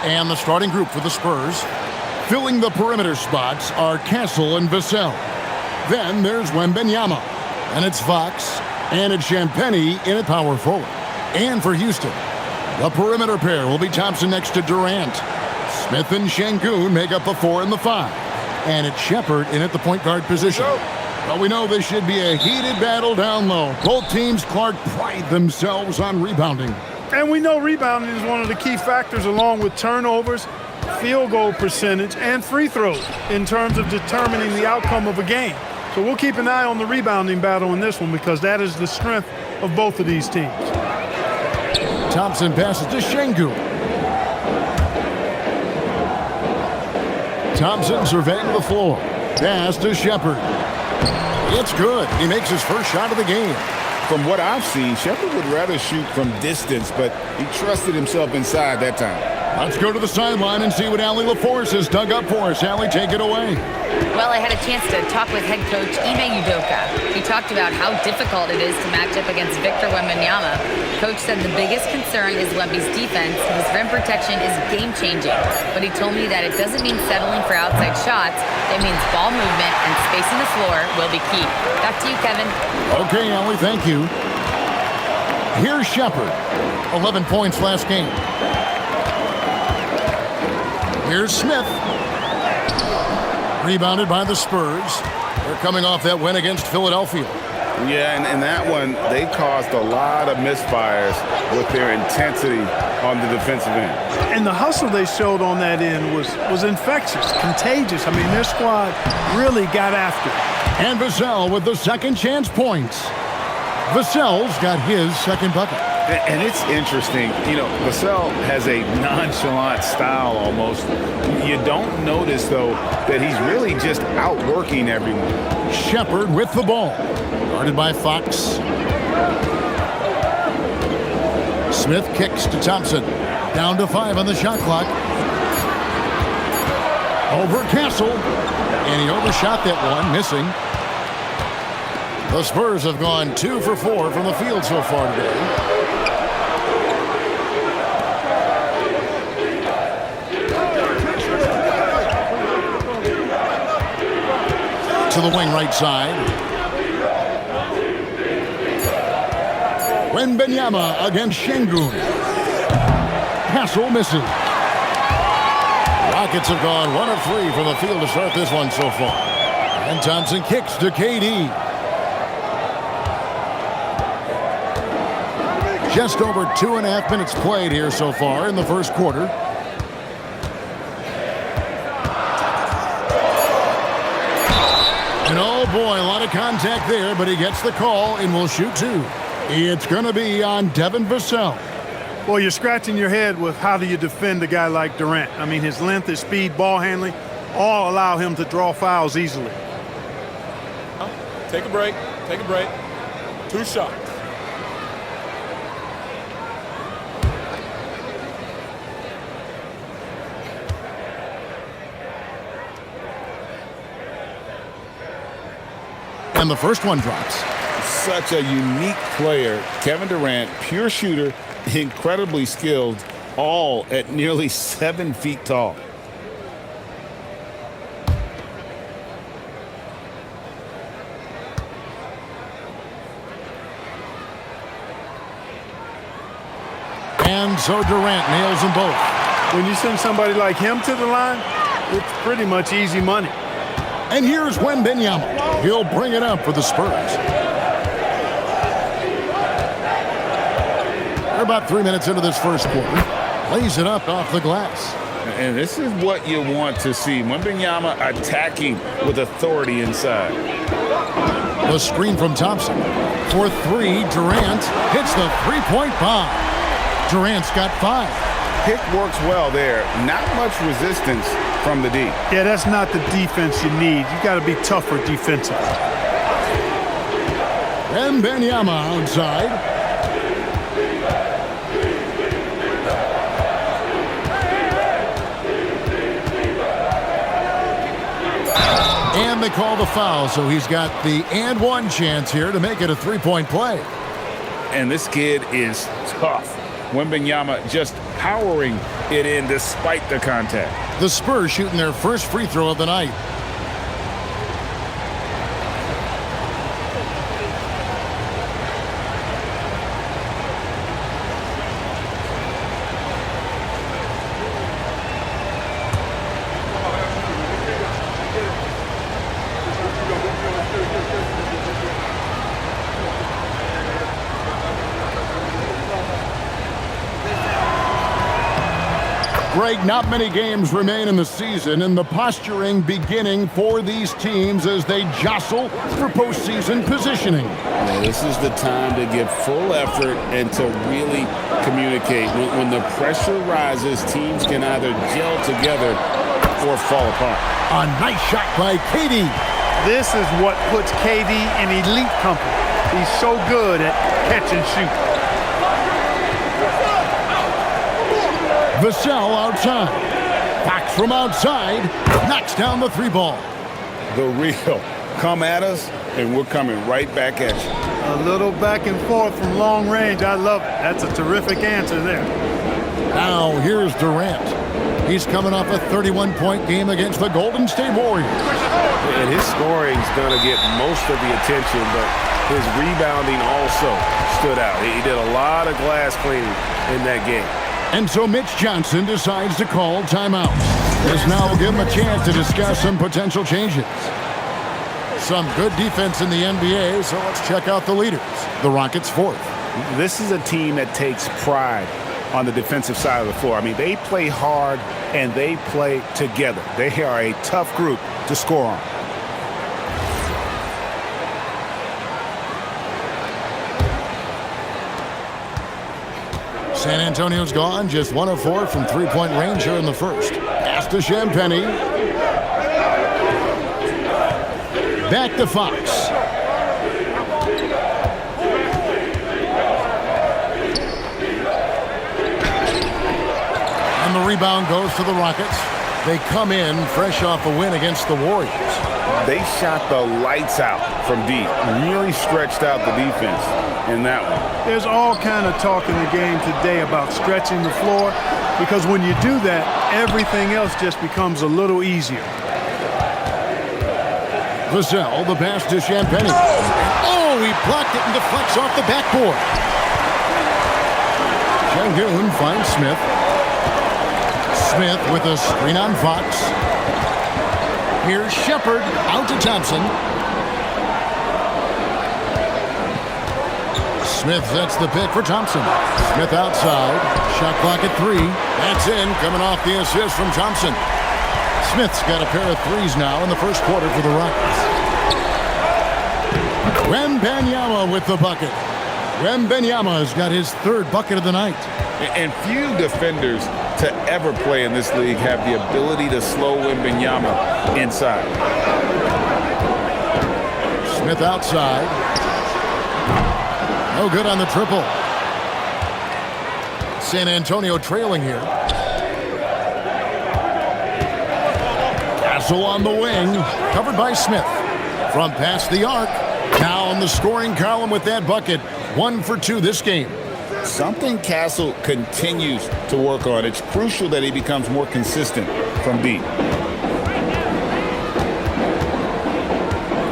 And the starting group for the Spurs. Filling the perimeter spots are Castle and Vassell. Then there's Wembanyama. And it's Fox. And it's Champagnie in at power forward. And for Houston, the perimeter pair will be Thompson next to Durant. Smith and Şengün make up the 4 and the 5. And it's Shepherd in at the point guard position. Well, we know this should be a heated battle down low. Both teams, Clark, pride themselves on rebounding. And we know rebounding is one of the key factors along with turnovers, field goal percentage, and free throws in terms of determining the outcome of a game. So we'll keep an eye on the rebounding battle in this one because that is the strength of both of these teams. Thompson passes to Şengün. Thompson surveying the floor. Pass to Shepherd. It's good. He makes his first shot of the game. From what I've seen, Shepherd would rather shoot from distance, but he trusted himself inside that time. Let's go to the sideline and see what Allie LaForce has dug up for us. Allie, take it away. Well, I had a chance to talk with head coach Ime Udoka. He talked about how difficult it is to match up against Victor Wembanyama. Coach said the biggest concern is Wemby's defense. His rim protection is game-changing. But he told me that it doesn't mean settling for outside shots. It means ball movement and spacing the floor will be key. Back to you, Kevin. Okay, Allie, thank you. Here's Shepherd. 11 points last game. Here's Smith. Rebounded by the Spurs. They're coming off that win against Philadelphia. Yeah, and in that one, they caused a lot of misfires with their intensity on the defensive end. And the hustle they showed on that end was infectious, contagious. I mean, their squad really got after it. And Vassell with the second chance points. Vassell's got his second bucket. And it's interesting, you know, Vassell has a nonchalant style almost. You don't notice, though, that he's really just outworking everyone. Shepherd with the ball. Guarded by Fox. Smith kicks to Thompson. Down to 5 on the shot clock. Over Castle. And he overshot that one, missing. The Spurs have gone 2 for 4 from the field so far today. To the wing right side. Wembanyama against Şengün. Castle misses. Rockets have gone 1 of 3 from the field to start this one so far. And Thompson kicks to KD. Just over 2.5 minutes played here so far in the first quarter. And oh boy, a lot of contact there, but he gets the call and will shoot 2. It's going to be on Devin Vassell. Well, you're scratching your head with how do you defend a guy like Durant. I mean, his length, his speed, ball handling, all allow him to draw fouls easily. Take a break. Take a break. 2 shots. And the first one drops. Such a unique player. Kevin Durant, pure shooter, incredibly skilled, all at nearly 7 feet tall. And so Durant nails them both. When you send somebody like him to the line, it's pretty much easy money. And here's Wembanyama. He'll bring it up for the Spurs. They're about 3 minutes into this first quarter. Lays it up off the glass. And this is what you want to see. Wembanyama attacking with authority inside. The screen from Thompson. For 3, Durant hits the three-point bomb. Durant's got 5. Pick works well there. Not much resistance from the D. Yeah, that's not the defense you need. You got to be tougher defensively. Wembanyama outside. And they call the foul, so he's got the and one chance here to make it a 3-point play. And this kid is tough. Wembanyama just powering it in despite the contact. The Spurs shooting their first free throw of the night. Greg, not many games remain in the season, and the posturing beginning for these teams as they jostle for postseason positioning. Yeah, this is the time to give full effort and to really communicate. When the pressure rises, teams can either gel together or fall apart. A nice shot by KD. This is what puts KD in elite company. He's so good at catch and shoot. Vassell outside. Fox from outside. Knocks down the three ball. The real. Come at us, and we're coming right back at you. A little back and forth from long range. I love it. That's a terrific answer there. Now here's Durant. He's coming off a 31-point game against the Golden State Warriors. And his scoring's going to get most of the attention, but his rebounding also stood out. He did a lot of glass cleaning in that game. And so Mitch Johnson decides to call timeout. This now will give him a chance to discuss some potential changes. Some good defense in the NBA, so let's check out the leaders. The Rockets fourth. This is a team that takes pride on the defensive side of the floor. I mean, they play hard and they play together. They are a tough group to score on. San Antonio's gone, just 1 of 4 from three-point range here in the first. Pass to Champagnie. Back to Fox. And the rebound goes to the Rockets. They come in fresh off a win against the Warriors. They shot the lights out from deep. Really stretched out the defense in that one. There's all kind of talk in the game today about stretching the floor, because when you do that, everything else just becomes a little easier. Vassell, the pass to Champagnie. Oh, he blocked it and deflects off the backboard. Şengün finds Smith. Smith with a screen on Fox. Here's Shepherd out to Thompson. Smith sets the pick for Thompson. Smith outside. Shot clock at 3. That's in, coming off the assist from Thompson. Smith's got a pair of threes now in the first quarter for the Rockets. Wembanyama with the bucket. Wembanyama has got his third bucket of the night. And few defenders to ever play in this league have the ability to slow Wembanyama inside. Smith outside. No good on the triple. San Antonio trailing here. Castle on the wing. Covered by Smith. From past the arc. Now on the scoring column with that bucket. 1 for 2 this game. Something Castle continues to work on. It's crucial that he becomes more consistent from deep.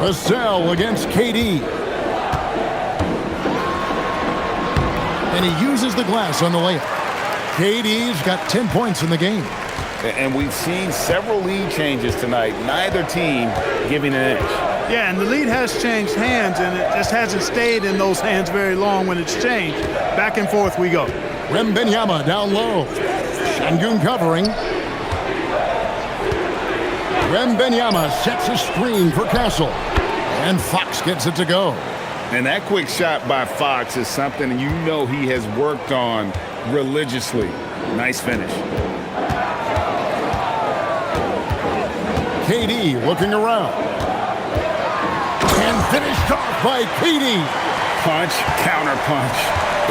Vassell against KD. And he uses the glass on the layup. KD's got 10 points in the game. And we've seen several lead changes tonight. Neither team giving an edge. Yeah, and the lead has changed hands, and it just hasn't stayed in those hands very long when it's changed. Back and forth we go. Wembanyama down low. Şengün covering. Wembanyama sets a screen for Castle. And Fox gets it to go. And that quick shot by Fox is something you know he has worked on religiously. Nice finish. KD looking around. And finished off by KD. Punch, counter punch.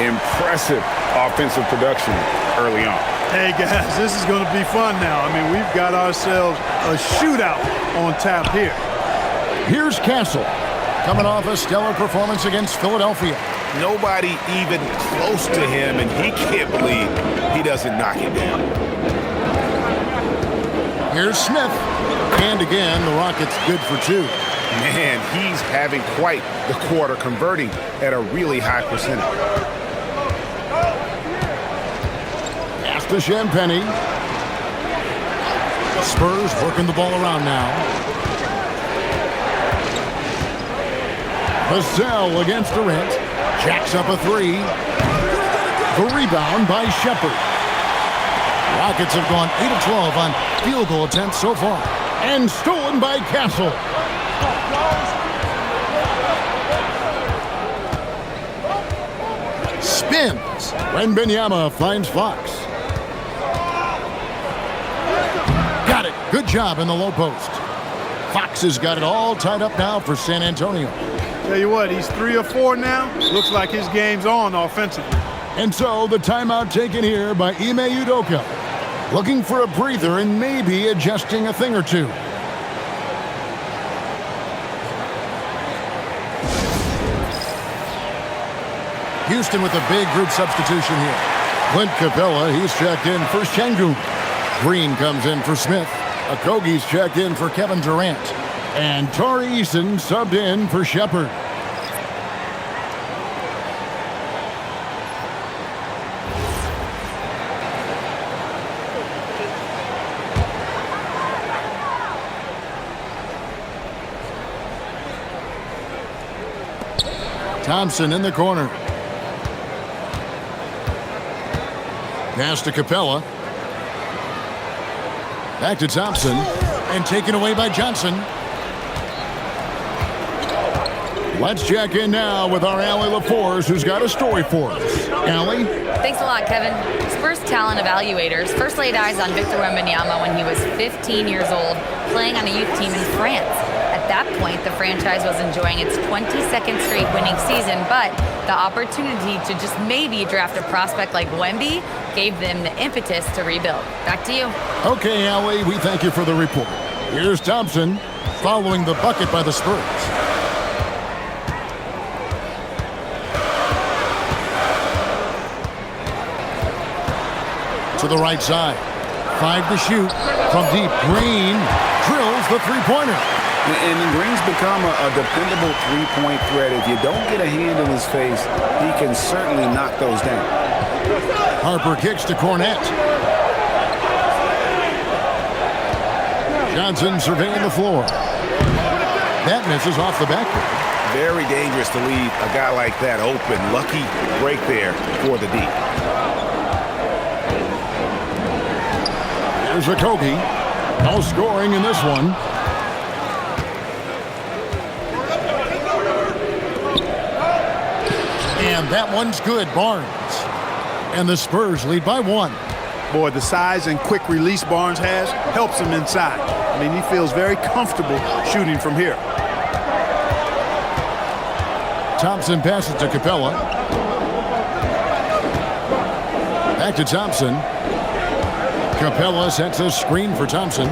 Impressive offensive production early on. Hey, guys, this is going to be fun now. I mean, we've got ourselves a shootout on tap here. Here's Castle, coming off a stellar performance against Philadelphia. Nobody even close to him, and he can't believe he doesn't knock it down. Here's Smith. And again, the Rockets good for two. Man, he's having quite the quarter, converting at a really high percentage. Pass to Champagnie. Spurs working the ball around now. Vassell against Durant. Jacks up a three. The rebound by Shepherd. Rockets have gone 8 of 12 on field goal attempts so far. And stolen by Castle. Spins. Wembanyama finds Fox. Got it. Good job in the low post. Fox has got it all tied up now for San Antonio. Tell you what, he's 3 of 4 now. Looks like his game's on offensively. And so the timeout taken here by Ime Udoka. Looking for a breather and maybe adjusting a thing or two. Houston with a big group substitution here. Clint Capella, he's checked in for Şengün. Green comes in for Smith. Okogie's checked in for Kevin Durant. And Tari Eason subbed in for Shepherd. Thompson in the corner. Pass to Capella. Back to Thompson. And taken away by Johnson. Let's check in now with our Allie LaForce, who's got a story for us. Allie? Thanks a lot, Kevin. Spurs talent evaluators first laid eyes on Victor Wembanyama when he was 15 years old, playing on a youth team in France. At that point, the franchise was enjoying its 22nd straight winning season, but the opportunity to just maybe draft a prospect like Wemby gave them the impetus to rebuild. Back to you. Okay, Allie, we thank you for the report. Here's Thompson following the bucket by the Spurs. To the right side. 5 to shoot. From deep, Green drills the three-pointer. And Green's become a dependable three-point threat. If you don't get a hand in his face, he can certainly knock those down. Harper kicks to Cornette. Johnson surveying the floor. That misses off the backboard. Very dangerous to leave a guy like that open. Lucky break there for the D. There's Okogie. No scoring in this one. And that one's good, Barnes. And the Spurs lead by 1. Boy, the size and quick release Barnes has helps him inside. I mean, he feels very comfortable shooting from here. Thompson passes to Capella. Back to Thompson. Capella sets a screen for Thompson.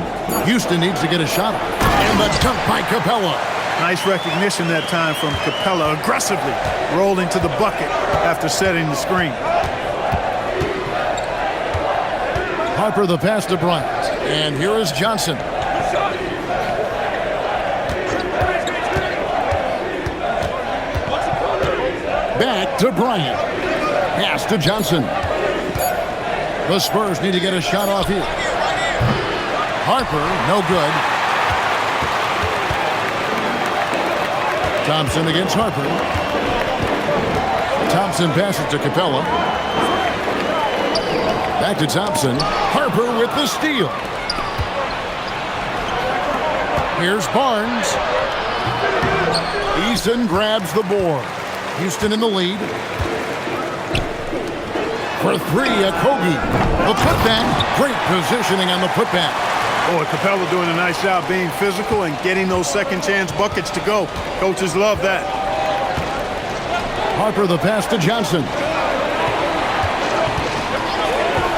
Houston needs to get a shot off. And the dunk by Capella. Nice recognition that time from Capella, aggressively rolling to the bucket after setting the screen. Harper the pass to Bryant. And here is Johnson. Back to Bryant. Pass to Johnson. The Spurs need to get a shot off here. Harper, no good. Thompson against Harper. Thompson passes to Capella. Back to Thompson. Harper with the steal. Here's Barnes. Eason grabs the board. Houston in the lead. For 3, Okogie. The putback. Great positioning on the putback. Boy, Capella doing a nice job being physical and getting those second chance buckets to go. Coaches love that. Harper the pass to Johnson.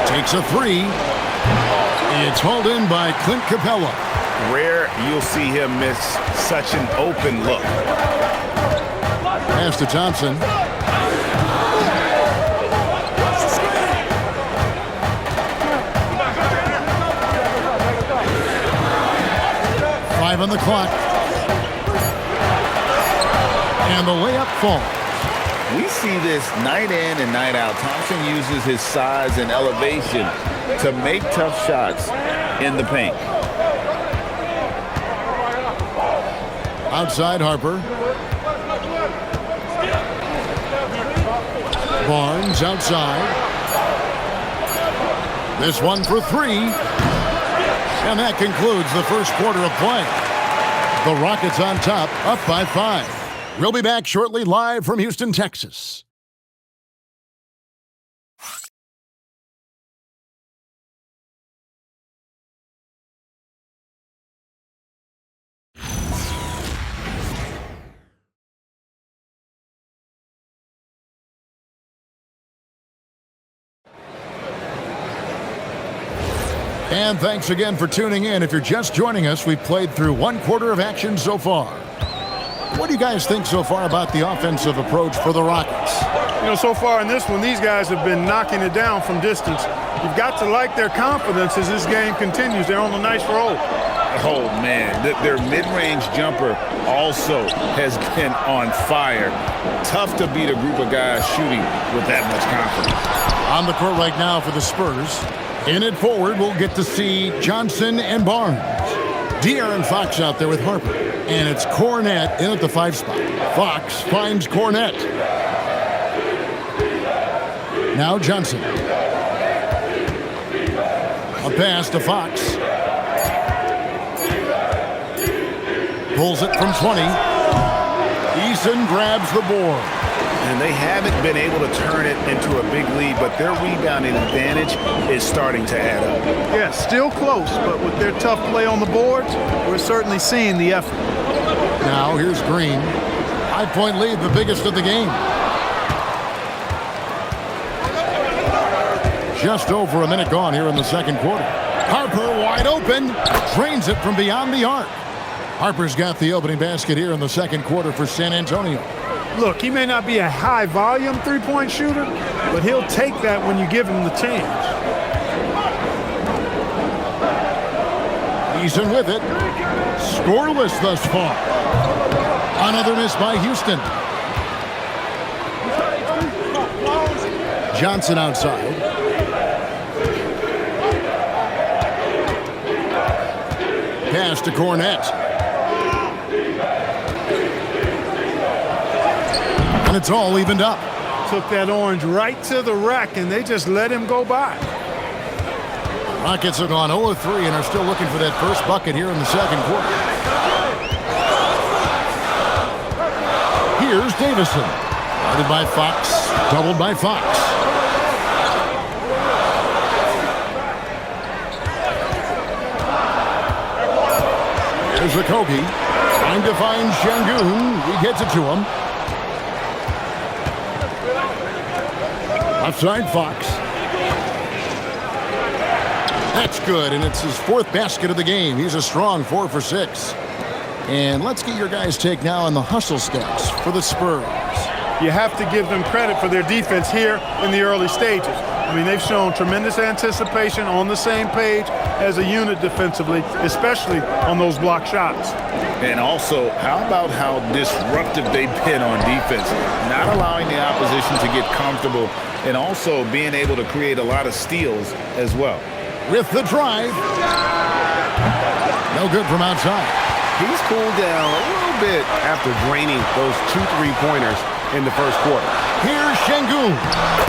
Takes a 3. It's hauled in by Clint Capella. Rare you'll see him miss such an open look. Pass to Thompson. 5 on the clock. And the layup falls. We see this night in and night out. Thompson uses his size and elevation to make tough shots in the paint. Outside Harper. Barnes outside. This one for 3. And that concludes the first quarter of play. The Rockets on top, up by 5. We'll be back shortly, live from Houston, Texas. And thanks again for tuning in. If you're just joining us, we've played through one quarter of action so far. What do you guys think so far about the offensive approach for the Rockets? You know, so far in this one, these guys have been knocking it down from distance. You've got to like their confidence as this game continues. They're on a nice roll. Oh, man, their mid-range jumper also has been on fire. Tough to beat a group of guys shooting with that much confidence. On the court right now for the Spurs. In it forward, we'll get to see Johnson and Barnes. De'Aaron Fox out there with Harper. And it's Cornette in at the 5 spot. Fox finds Cornette. Now Johnson. A pass to Fox. Pulls it from 20. Eason grabs the board. And they haven't been able to turn it into a big lead, but their rebounding advantage is starting to add up. Yeah, still close, but with their tough play on the boards, we're certainly seeing the effort. Now here's Green. 5-point lead, the biggest of the game. Just over a minute gone here in the second quarter. Harper wide open. Drains it from beyond the arc. Harper's got the opening basket here in the second quarter for San Antonio. Look, he may not be a high-volume three-point shooter, but he'll take that when you give him the chance. Eason with it. Scoreless thus far. Another miss by Houston. Johnson outside. Pass to Cornette. And it's all evened up. Took that orange right to the rack, and they just let him go by. Rockets have gone 0-3 and are still looking for that first bucket here in the second quarter. Here's Davison. Guarded by Fox. Doubled by Fox. Here's Okogie. Trying to find Şengün. He gets it to him. Outside Fox. That's good, and it's his 4th basket of the game. He's a strong 4 for 6. And let's get your guys' take now on the hustle stats for the Spurs. You have to give them credit for their defense here in the early stages. I mean, they've shown tremendous anticipation, on the same page as a unit defensively, especially on those block shots. And also, how about how disruptive they've been on defense, not allowing the opposition to get comfortable, and also being able to create a lot of steals as well. With the drive. No good from outside. He's cooled down a little bit after draining those 2 3-pointers in the first quarter. Here's Şengün.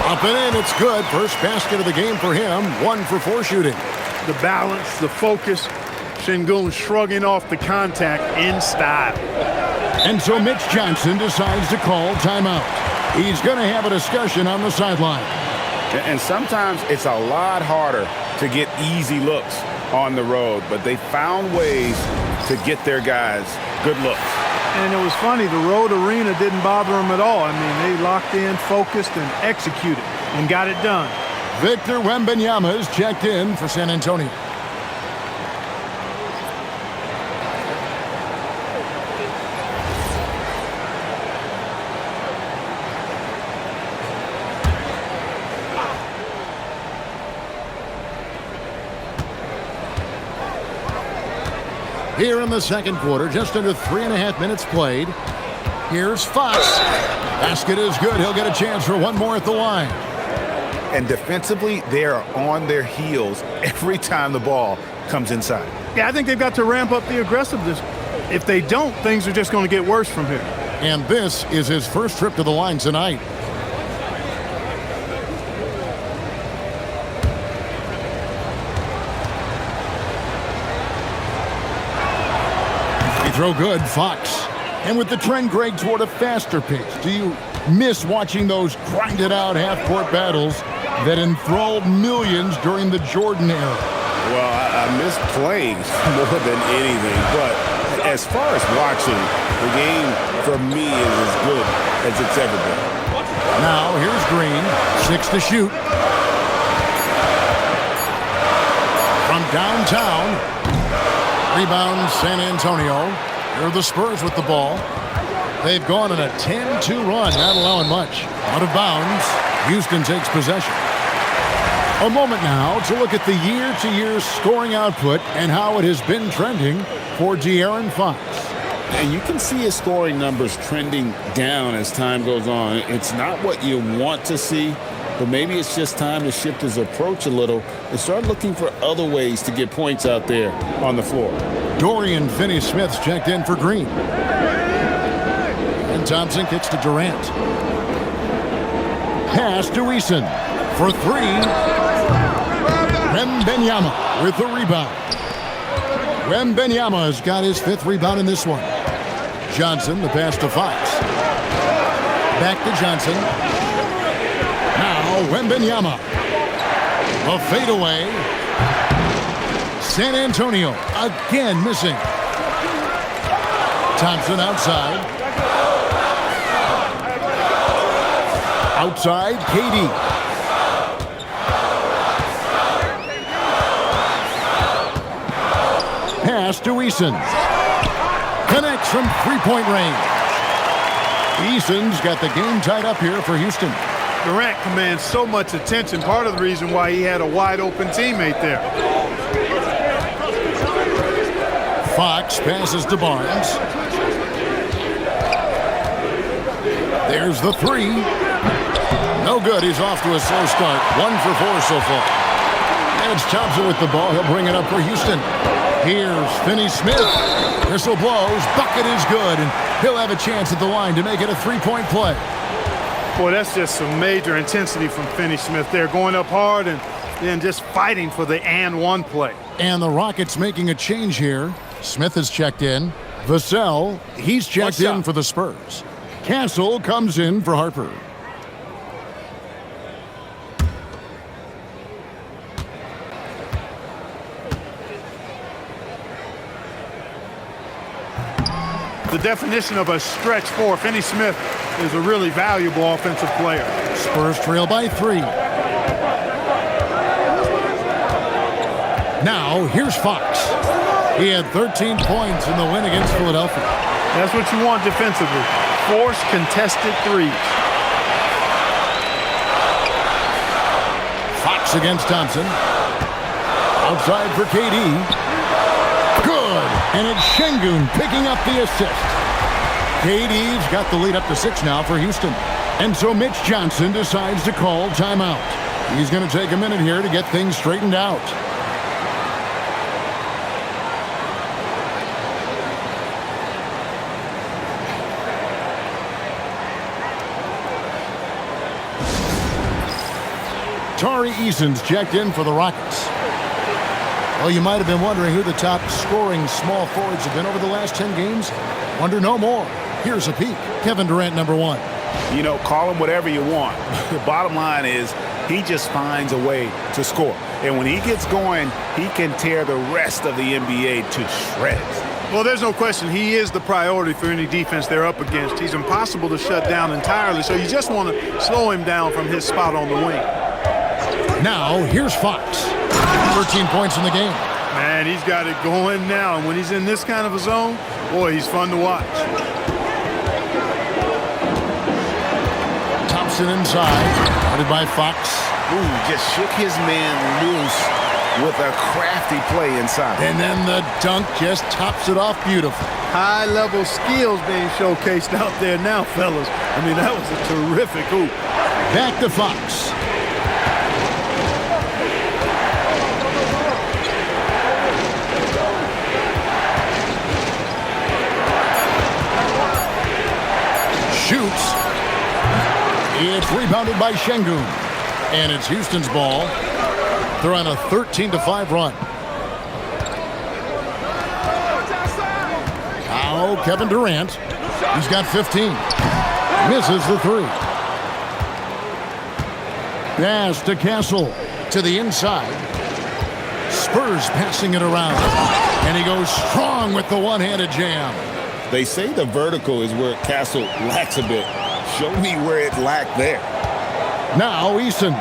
Up and in, it's good. First basket of the game for him. 1 for 4 shooting. The balance, the focus. Şengün shrugging off the contact in style. And so Mitch Johnson decides to call timeout. He's going to have a discussion on the sideline. And sometimes it's a lot harder to get easy looks on the road, but they found ways to get their guys good looks. And it was funny, the road arena didn't bother them at all. I mean, they locked in, focused, and executed, and got it done. Victor Wembanyama is checked in for San Antonio. Here in the second quarter, just under 3.5 minutes played. Here's Fox. Basket is good. He'll get a chance for one more at the line. And defensively, they are on their heels every time the ball comes inside. Yeah, I think they've got to ramp up the aggressiveness. If they don't, things are just going to get worse from here. And this is his first trip to the line tonight. Free throw good, Fox. And with the trend, Greg, toward a faster pace, do you miss watching those grinded-out half-court battles that enthralled millions during the Jordan era? Well, I miss playing more than anything, but as far as watching, the game for me is as good as it's ever been. Now here's Green, 6 to shoot. From downtown, rebound San Antonio. Here are the Spurs with the ball. They've gone on a 10-2 run, not allowing much. Out of bounds, Houston takes possession. A moment now to look at the year-to-year scoring output and how it has been trending for De'Aaron Fox. And you can see his scoring numbers trending down as time goes on. It's not what you want to see, but maybe it's just time to shift his approach a little and start looking for other ways to get points out there on the floor. Dorian Finney-Smith's checked in for Green. And Thompson kicks to Durant. Pass to Eason for three. Wembanyama with the rebound. Wembanyama has got his 5th rebound in this one. Johnson, the pass to Fox. Back to Johnson. Now Wembanyama. A fadeaway. San Antonio again missing. Thompson outside. Outside, KD. Pass to Eason. Connects from three-point range. Eason's got the game tied up here for Houston. Durant commands so much attention, part of the reason why he had a wide-open teammate there. Fox passes to Barnes. There's the three. No good. He's off to a slow start. 1 for 4 so far. And it's Thompson with the ball. He'll bring it up for Houston. Here's Finney-Smith. Whistle blows. Bucket is good. And he'll have a chance at the line to make it a 3-point play. Boy, that's just some major intensity from Finney-Smith there. Going up hard and then just fighting for the and one play. And the Rockets making a change here. Smith is checked in. Vassell, he's checked in for the Spurs. Castle comes in for Harper. The definition of a stretch 4, Finney-Smith is a really valuable offensive player. Spurs trail by 3. Now, here's Fox. He had 13 points in the win against Philadelphia. That's what you want defensively. Force contested threes. Fox against Thompson. Outside for KD. Good. And it's Şengün picking up the assist. KD's got the lead up to 6 now for Houston. And so Mitch Johnson decides to call timeout. He's going to take a minute here to get things straightened out. Tari Eason's checked in for the Rockets. Well, you might have been wondering who the top scoring small forwards have been over the last 10 games. Wonder no more. Here's a peek. Kevin Durant, number 1. You know, call him whatever you want. The bottom line is he just finds a way to score. And when he gets going, he can tear the rest of the NBA to shreds. Well, there's no question he is the priority for any defense they're up against. He's impossible to shut down entirely, so you just want to slow him down from his spot on the wing. Now, here's Fox. 13 points in the game. Man, he's got it going now. And when he's in this kind of a zone, boy, he's fun to watch. Thompson inside. Guarded by Fox. Ooh, just shook his man loose with a crafty play inside. And then the dunk just tops it off beautifully. High-level skills being showcased out there now, fellas. I mean, that was a terrific hoop. Back to Fox. Shoots. It's rebounded by Şengün. And it's Houston's ball. They're on a 13-5 run. Now Kevin Durant. He's got 15. Misses the three. Pass to Castle. To the inside. Spurs passing it around. And he goes strong with the one-handed jam. They say the vertical is where Castle lacks a bit. Show me where it lacked there. Now Eason.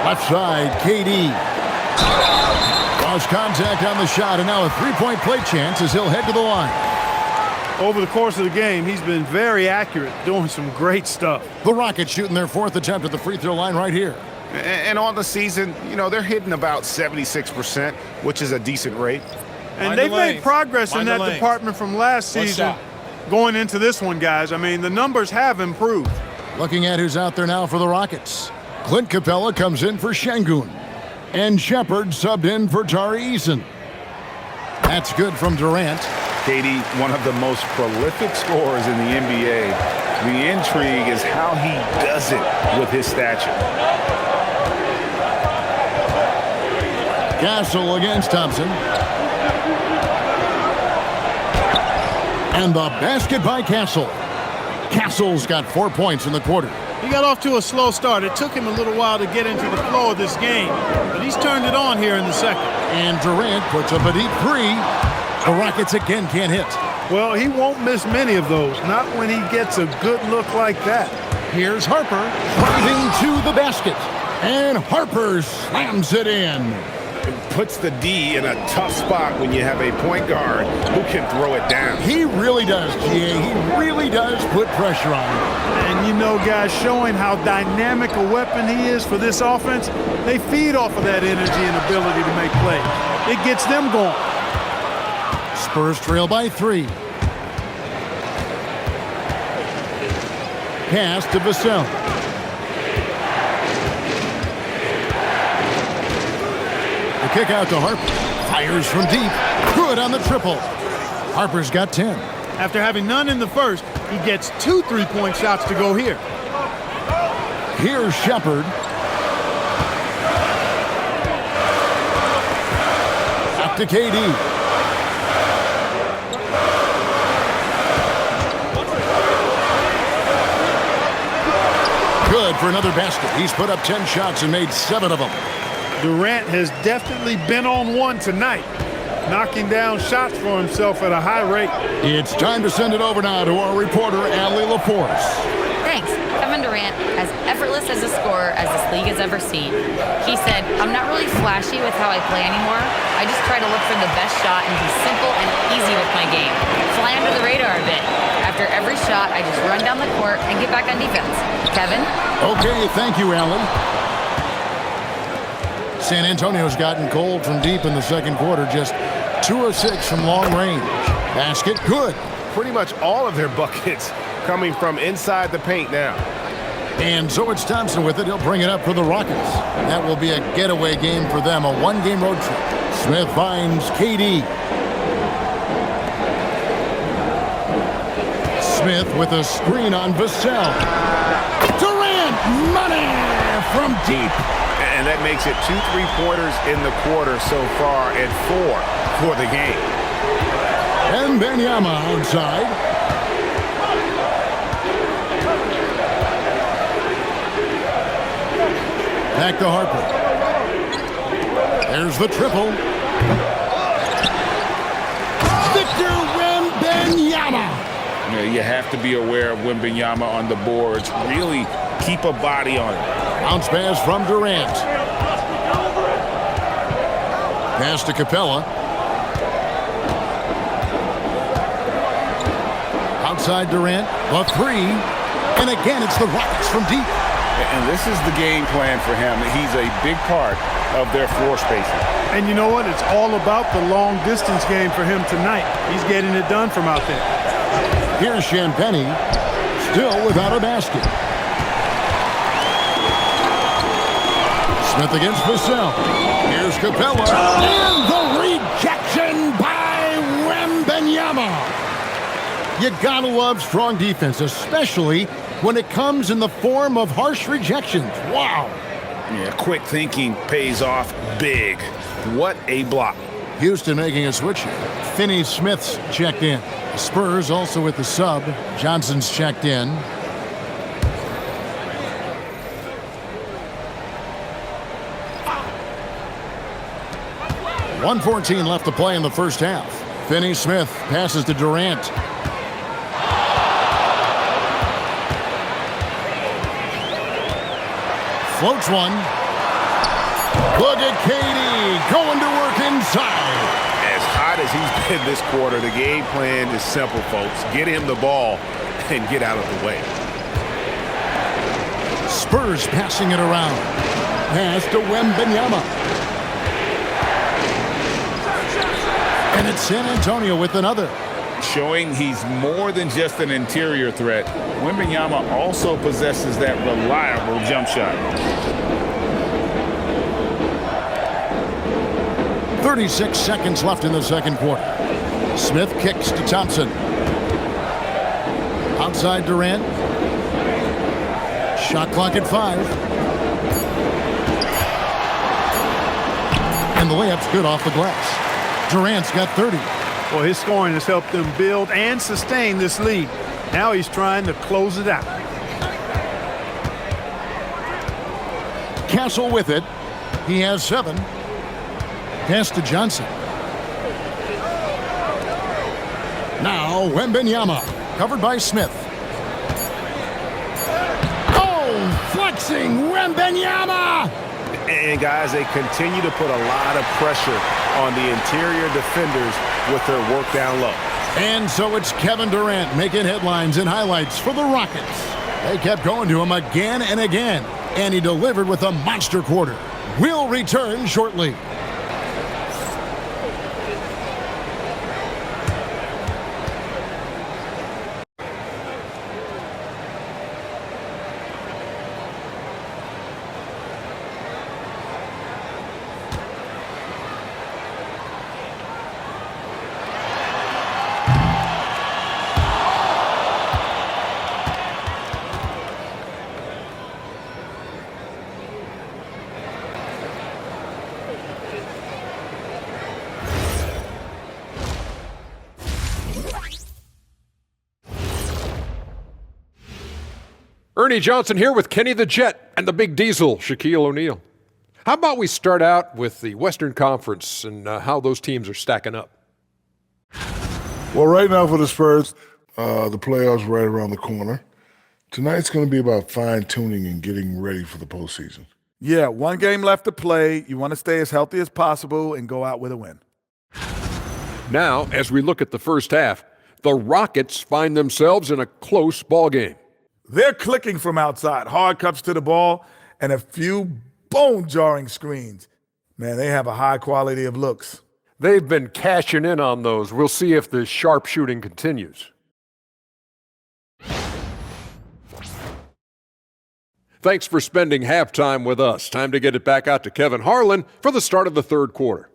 Left side, KD. Lost contact on the shot, and now a three-point play chance as he'll head to the line. Over the course of the game, he's been very accurate, doing some great stuff. The Rockets shooting their fourth attempt at the free throw line right here. And on the season, you know, they're hitting about 76%, which is a decent rate. And they've made progress in that department from last season going into this one, guys. I mean, the numbers have improved. Looking at who's out there now for the Rockets. Clint Capella comes in for Şengün. And Shepard subbed in for Tari Eason. That's good from Durant. KD, one of the most prolific scorers in the NBA. The intrigue is how he does it with his stature. Castle against Thompson. And the basket by Castle. Castle's got 4 points in the quarter. He got off to a slow start. It took him a little while to get into the flow of this game, but he's turned it on here in the second. And Durant puts up a deep three. The Rockets again can't hit. Well, he won't miss many of those, not when he gets a good look like that. Here's Harper driving to the basket. And Harper slams it in. Puts the D in a tough spot when you have a point guard who can throw it down. He really does, GA. He really does put pressure on him. And you know, guys, showing how dynamic a weapon he is for this offense, they feed off of that energy and ability to make plays. It gets them going. Spurs trail by 3. Pass to Vassell. The kick out to Harper. Fires from deep. Good on the triple. Harper's got 10. After having none in the first, he gets 2 3-point shots to go here. Here's Shepard. Up to KD. Good for another basket. He's put up 10 shots and made 7 of them. Durant has definitely been on one tonight, knocking down shots for himself at a high rate. It's time to send it over now to our reporter, Allie Laporte. Thanks. Kevin Durant, as effortless as a scorer as this league has ever seen. He said, "I'm not really flashy with how I play anymore. I just try to look for the best shot and be simple and easy with my game. Fly under the radar a bit. After every shot, I just run down the court and get back on defense." Kevin? Okay, thank you, Allie. San Antonio's gotten cold from deep in the second quarter. Just 2 of 6 from long range. Basket, good. Pretty much all of their buckets coming from inside the paint now. And so it's Thompson with it. He'll bring it up for the Rockets. That will be a getaway game for them, a one-game road trip. Smith finds KD. Smith with a screen on Vassell. Durant, money from deep. And that makes it 2 3-pointers in the quarter so far and 4 for the game. And Wembanyama outside. Back to Harper. There's the triple. Victor Wembanyama. You have to be aware of Wembanyama on the boards. Really keep a body on it. Bounce pass from Durant. Pass to Capella. Outside Durant, a 3. And again, it's the Rockets from deep. And this is the game plan for him. He's a big part of their floor spacing. And you know what? It's all about the long distance game for him tonight. He's getting it done from out there. Here's Champagnie, still without a basket. Smith against Vassell. Here's Capella. And the rejection by Wembanyama. You gotta love strong defense, especially when it comes in the form of harsh rejections. Wow. Yeah, quick thinking pays off big. What a block. Houston making a switch here. Finney-Smith's checked in. The Spurs also with the sub. Johnson's checked in. .114 left to play in the first half. Finney-Smith passes to Durant. Floats one. Look at KD going to work inside. As hot as he's been this quarter, the game plan is simple, folks. Get him the ball and get out of the way. Spurs passing it around. Pass to Wembanyama. And it's San Antonio with another. Showing he's more than just an interior threat. Wembanyama also possesses that reliable jump shot. 36 seconds left in the second quarter. Smith kicks to Thompson. Outside Durant. Shot clock at 5. And the layup's good off the glass. Durant's got 30. Well, his scoring has helped them build and sustain this lead. Now he's trying to close it out. Castle with it. He has 7. Pass to Johnson. Now Wembanyama, covered by Smith. Oh, flexing Wembanyama! And guys, they continue to put a lot of pressure on the interior defenders with their work down low. And so it's Kevin Durant making headlines and highlights for the Rockets. They kept going to him again and again, and he delivered with a monster quarter. We'll return shortly. Ernie Johnson here with Kenny the Jet and the Big Diesel, Shaquille O'Neal. How about we start out with the Western Conference and how those teams are stacking up? Well, right now for the Spurs, the playoffs right around the corner. Tonight's going to be about fine-tuning and getting ready for the postseason. Yeah, one game left to play. You want to stay as healthy as possible and go out with a win. Now, as we look at the first half, the Rockets find themselves in a close ball game. They're clicking from outside, hard cuts to the ball, and a few bone-jarring screens. Man, they have a high quality of looks. They've been cashing in on those. We'll see if the sharp shooting continues. Thanks for spending halftime with us. Time to get it back out to Kevin Harlan for the start of the third quarter.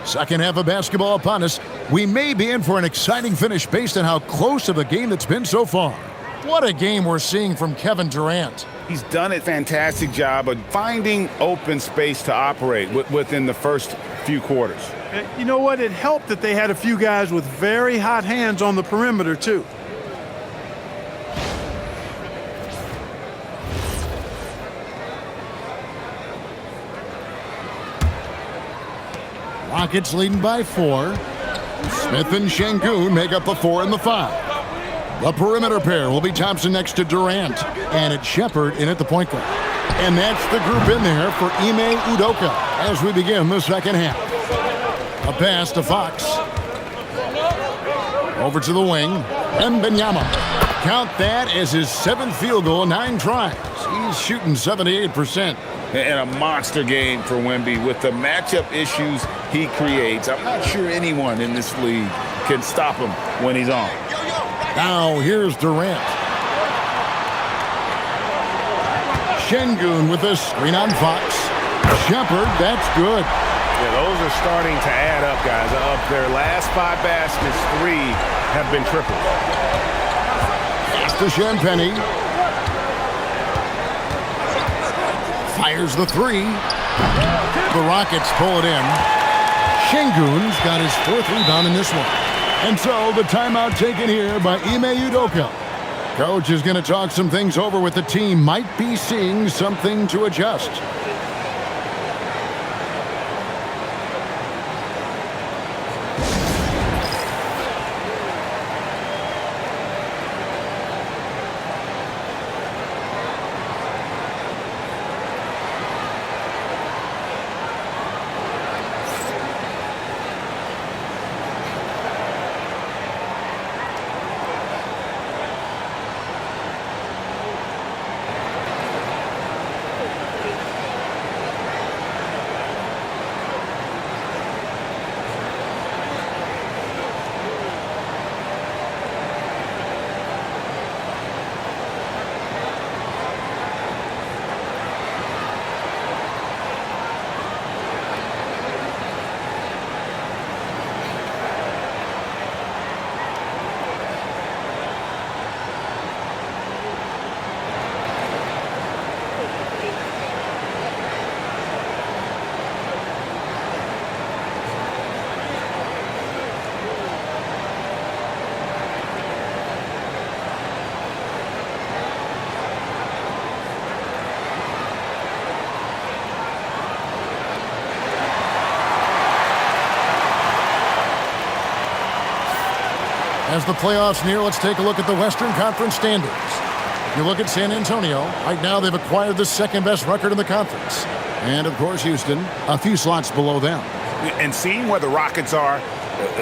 Second half of basketball upon us. We may be in for an exciting finish based on how close of a game that's been so far. What a game we're seeing from Kevin Durant. He's done a fantastic job of finding open space to operate within the first few quarters. You know what? It helped that they had a few guys with very hot hands on the perimeter, too. Rockets leading by 4. Smith and Şengün make up the 4 and the 5. The perimeter pair will be Thompson next to Durant, and it's Shepherd in at the point guard. And that's the group in there for Ime Udoka as we begin the second half. A pass to Fox. Over to the wing. Wembanyama. Count that as his 7th field goal in 9 tries. He's shooting 78%. And a monster game for Wemby with the matchup issues he creates. I'm not sure anyone in this league can stop him when he's on. Now here's Durant. Şengün with a screen on Fox. Shepard, that's good. Yeah, those are starting to add up, guys. Of their last 5 baskets, 3 have been triple. Pass to Champagnie. Fires the 3. The Rockets pull it in. Şengün's got his 4th rebound in this one. And so the timeout taken here by Ime Udoka. Coach is going to talk some things over with the team. Might be seeing something to adjust. As the playoffs near, let's take a look at the Western Conference standings. You look at San Antonio. Right now, they've acquired the 2nd-best record in the conference. And, of course, Houston, a few slots below them. And seeing where the Rockets are,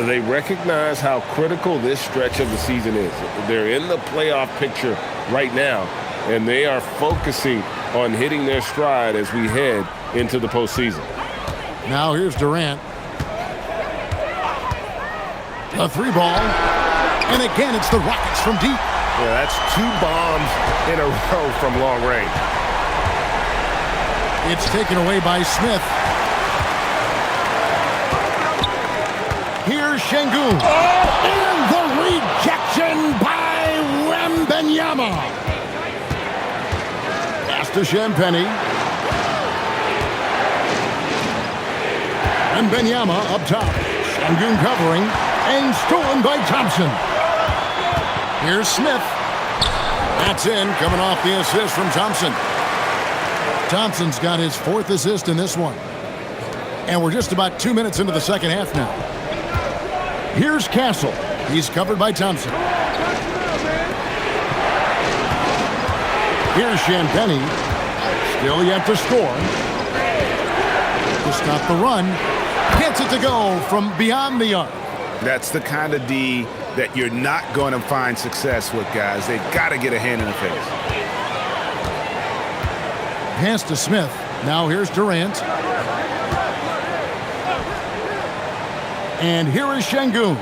They recognize how critical this stretch of the season is. They're in the playoff picture right now, and they are focusing on hitting their stride as we head into the postseason. Now here's Durant. A 3-ball. And again, it's the Rockets from deep. Yeah, that's 2 bombs in a row from long range. It's taken away by Smith. Here's Şengün. And the rejection by Wembanyama. Pass to Champagnie. Wembanyama up top. Şengün covering. And stolen by Thompson. Here's Smith. That's in, coming off the assist from Thompson. Thompson's got his 4th assist in this one. And we're just about 2 minutes into the second half now. Here's Castle. He's covered by Thompson. Here's Champagnie. Still yet to score. To stop the run. Gets it to go from beyond the arc. That's the kind of D that you're not going to find success with, guys. They've got to get a hand in the face. Pass to Smith. Now here's Durant. And here is Şengün.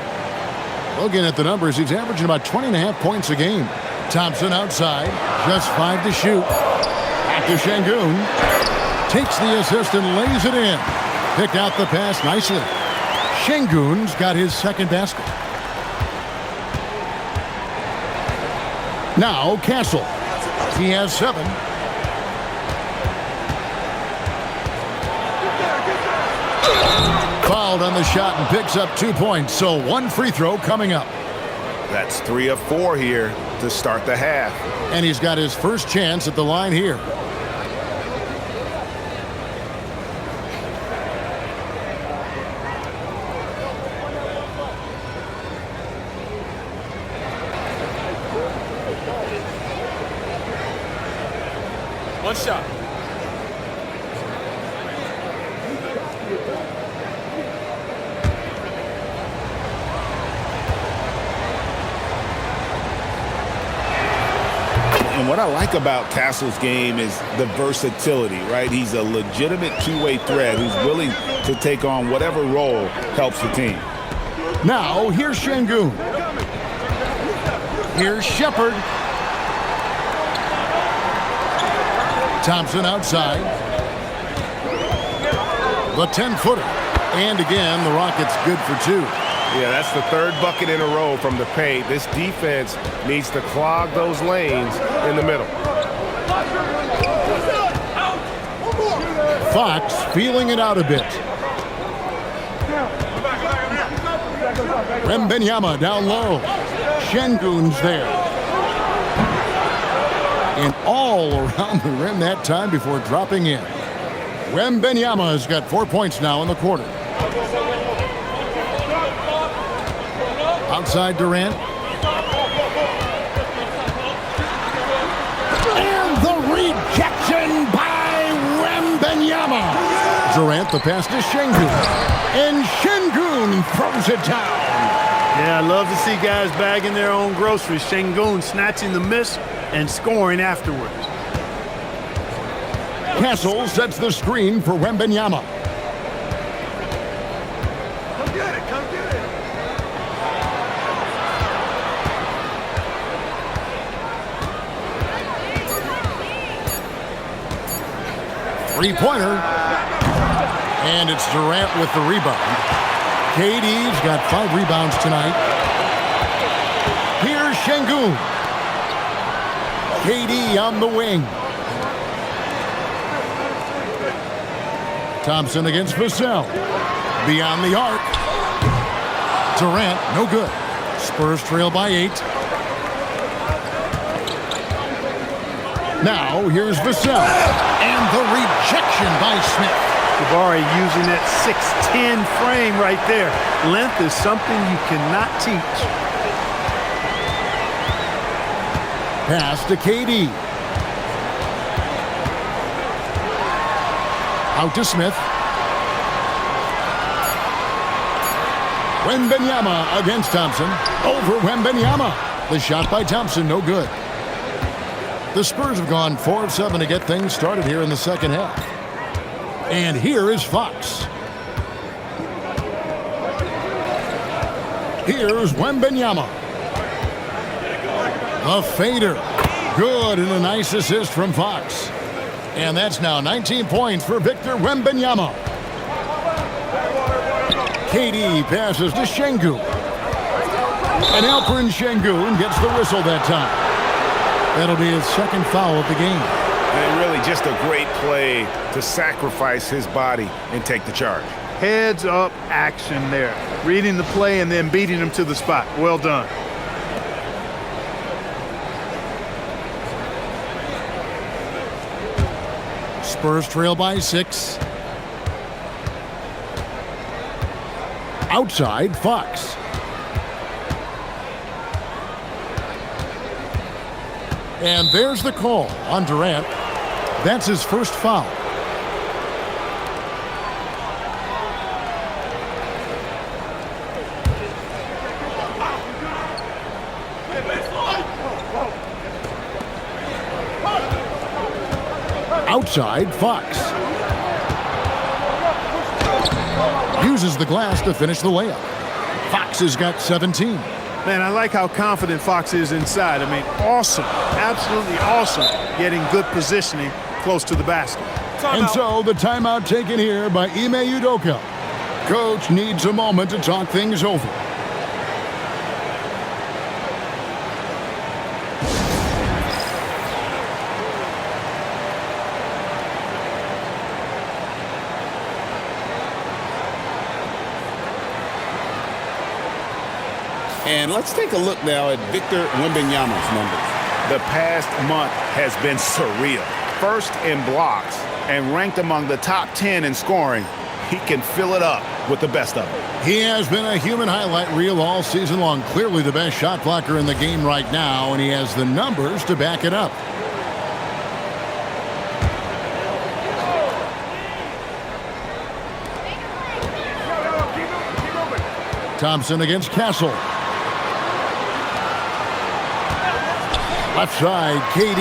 Looking at the numbers, he's averaging about 20.5 points a game. Thompson outside, just 5 to shoot. Back to Şengün. Takes the assist and lays it in. Picked out the pass nicely. Şengün's got his 2nd basket. Now Castle. He has 7. Fouled on the shot and picks up 2 points. So 1 free throw coming up. That's 3 of 4 here to start the half. And he's got his first chance at the line here. One shot. And what I like about Castle's game is the versatility, right? He's a legitimate two-way threat who's willing to take on whatever role helps the team. Now, here's Şengün. Here's Shepherd. Thompson outside. The 10-footer. And again, the Rockets good for two. Yeah, that's the third bucket in a row from the paint. This defense needs to clog those lanes in the middle. Fox feeling it out a bit. Wembanyama down low. Şengün's there. And all around the rim that time before dropping in. Wembanyama has got 4 points now in the quarter. Outside Durant. And the rejection by Wembanyama. Durant the pass to Şengün. And Şengün throws it down. Yeah, I love to see guys bagging their own groceries. Şengün snatching the miss and scoring afterwards. Castle sets the screen for Wembanyama. Come get it, come get it. Three-pointer. And it's Durant with the rebound. KD's got 5 rebounds tonight. Here's Şengün. KD on the wing. Thompson against Vassell. Beyond the arc. Durant, no good. Spurs trail by 8. Now, here's Vassell. And the rejection by Smith. Jabari using that 6'10 frame right there. Length is something you cannot teach. Pass to KD. Out to Smith. Wembanyama against Thompson. Over Wembanyama. The shot by Thompson, no good. The Spurs have gone 4 of 7 to get things started here in the second half. And here is Fox. Here's Wembanyama. The fader. Good, and a nice assist from Fox. And that's now 19 points for Victor Wembanyama. KD passes to Şengün. And Alperen Şengün gets the whistle that time. That'll be his second foul of the game. And really just a great play to sacrifice his body and take the charge. Heads up action there. Reading the play and then beating him to the spot. Well done. Spurs trail by 6. Outside, Fox. And there's the call on Durant. That's his first foul. Outside, Fox. Uses the glass to finish the layup. Fox has got 17. Man, I like how confident Fox is inside. I mean, awesome. Absolutely awesome. Getting good positioning close to the basket. And so the timeout taken here by Ime Udoka. Coach needs a moment to talk things over. And let's take a look now at Victor Wembanyama's numbers. The past month has been surreal. First in blocks and ranked among the top 10 in scoring. He can fill it up with the best of them. He has been a human highlight reel all season long. Clearly the best shot blocker in the game right now, and he has the numbers to back it up. Thompson against Castle. Left side, KD.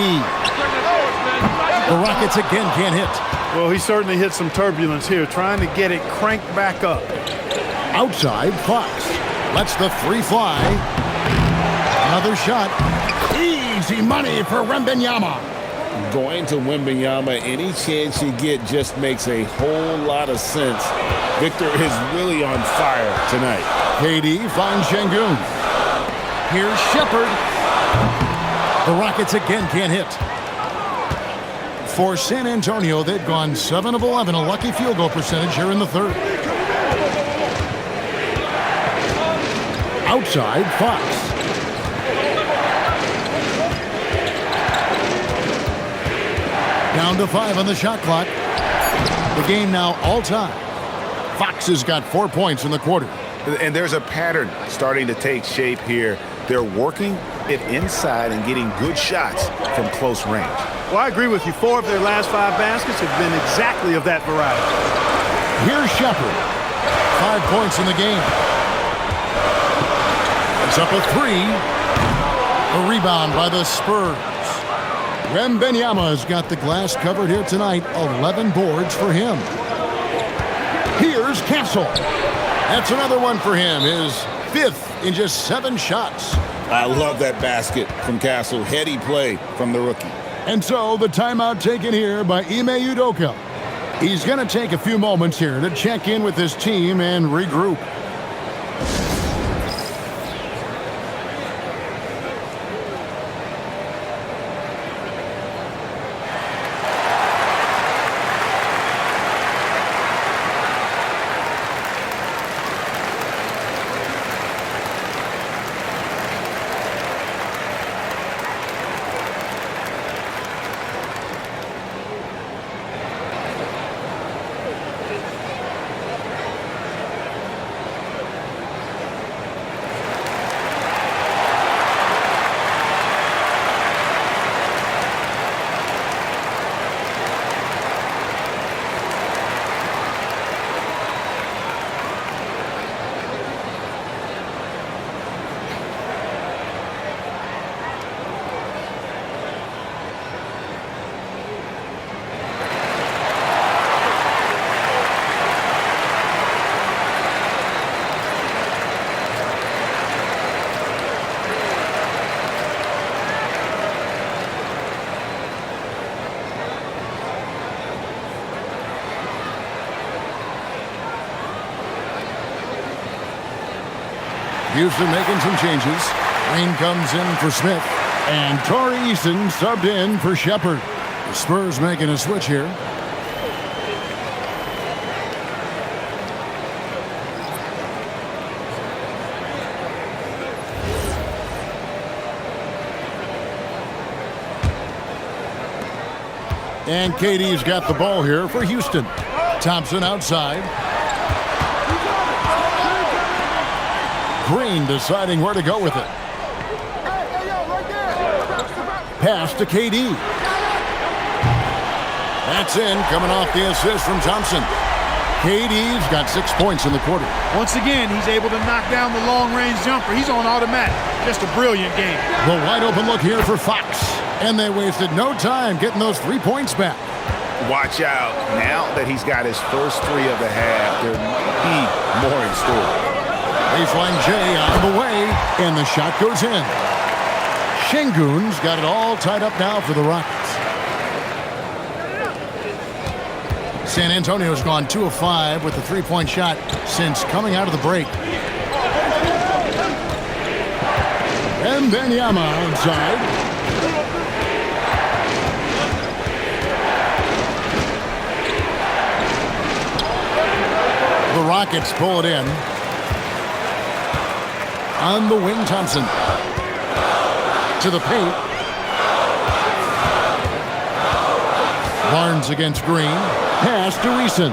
The Rockets again can't hit. Well, he certainly hit some turbulence here, trying to get it cranked back up. Outside, Fox lets the three fly. Another shot. Easy money for Wembanyama. Going to Wembanyama, any chance you get just makes a whole lot of sense. Victor is really on fire tonight. KD finds Şengün. Here's Shepherd. The Rockets again can't hit. For San Antonio, they've gone 7 of 11, a lucky field goal percentage here in the third. Outside, Fox. Down to 5 on the shot clock. The game now all time. Fox has got 4 points in the quarter. And there's a pattern starting to take shape here. They're working it inside and getting good shots from close range. Well, I agree with you. 4 of their last 5 baskets have been exactly of that variety. Here's Shepherd. 5 points in the game. It's up a 3. A rebound by the Spurs. Wembanyama's got the glass covered here tonight. 11 boards for him. Here's Castle. That's another one for him. His 5th in just 7 shots. I love that basket from Castle. Heady play from the rookie. And so the timeout taken here by Ime Udoka. He's going to take a few moments here to check in with his team and regroup. Houston making some changes. Green comes in for Smith. And Torrey Eason subbed in for Shepherd. The Spurs making a switch here. And KD's got the ball here for Houston. Thompson outside. Green deciding where to go with it. Pass to KD. That's in, coming off the assist from Thompson. KD's got 6 points in the quarter. Once again, he's able to knock down the long-range jumper. He's on automatic. Just a brilliant game. The wide open look here for Fox. And they wasted no time getting those 3 points back. Watch out. Now that he's got his first 3 of the half, there might be more in store. Baseline J out of the way, and the shot goes in. Şengün's got it all tied up now for the Rockets. San Antonio's gone 2 of 5 with the 3-point shot since coming out of the break. And Wembanyama outside. The Rockets pull it in. On the wing, Thompson. To the paint. Barnes against Green. Pass to Eason.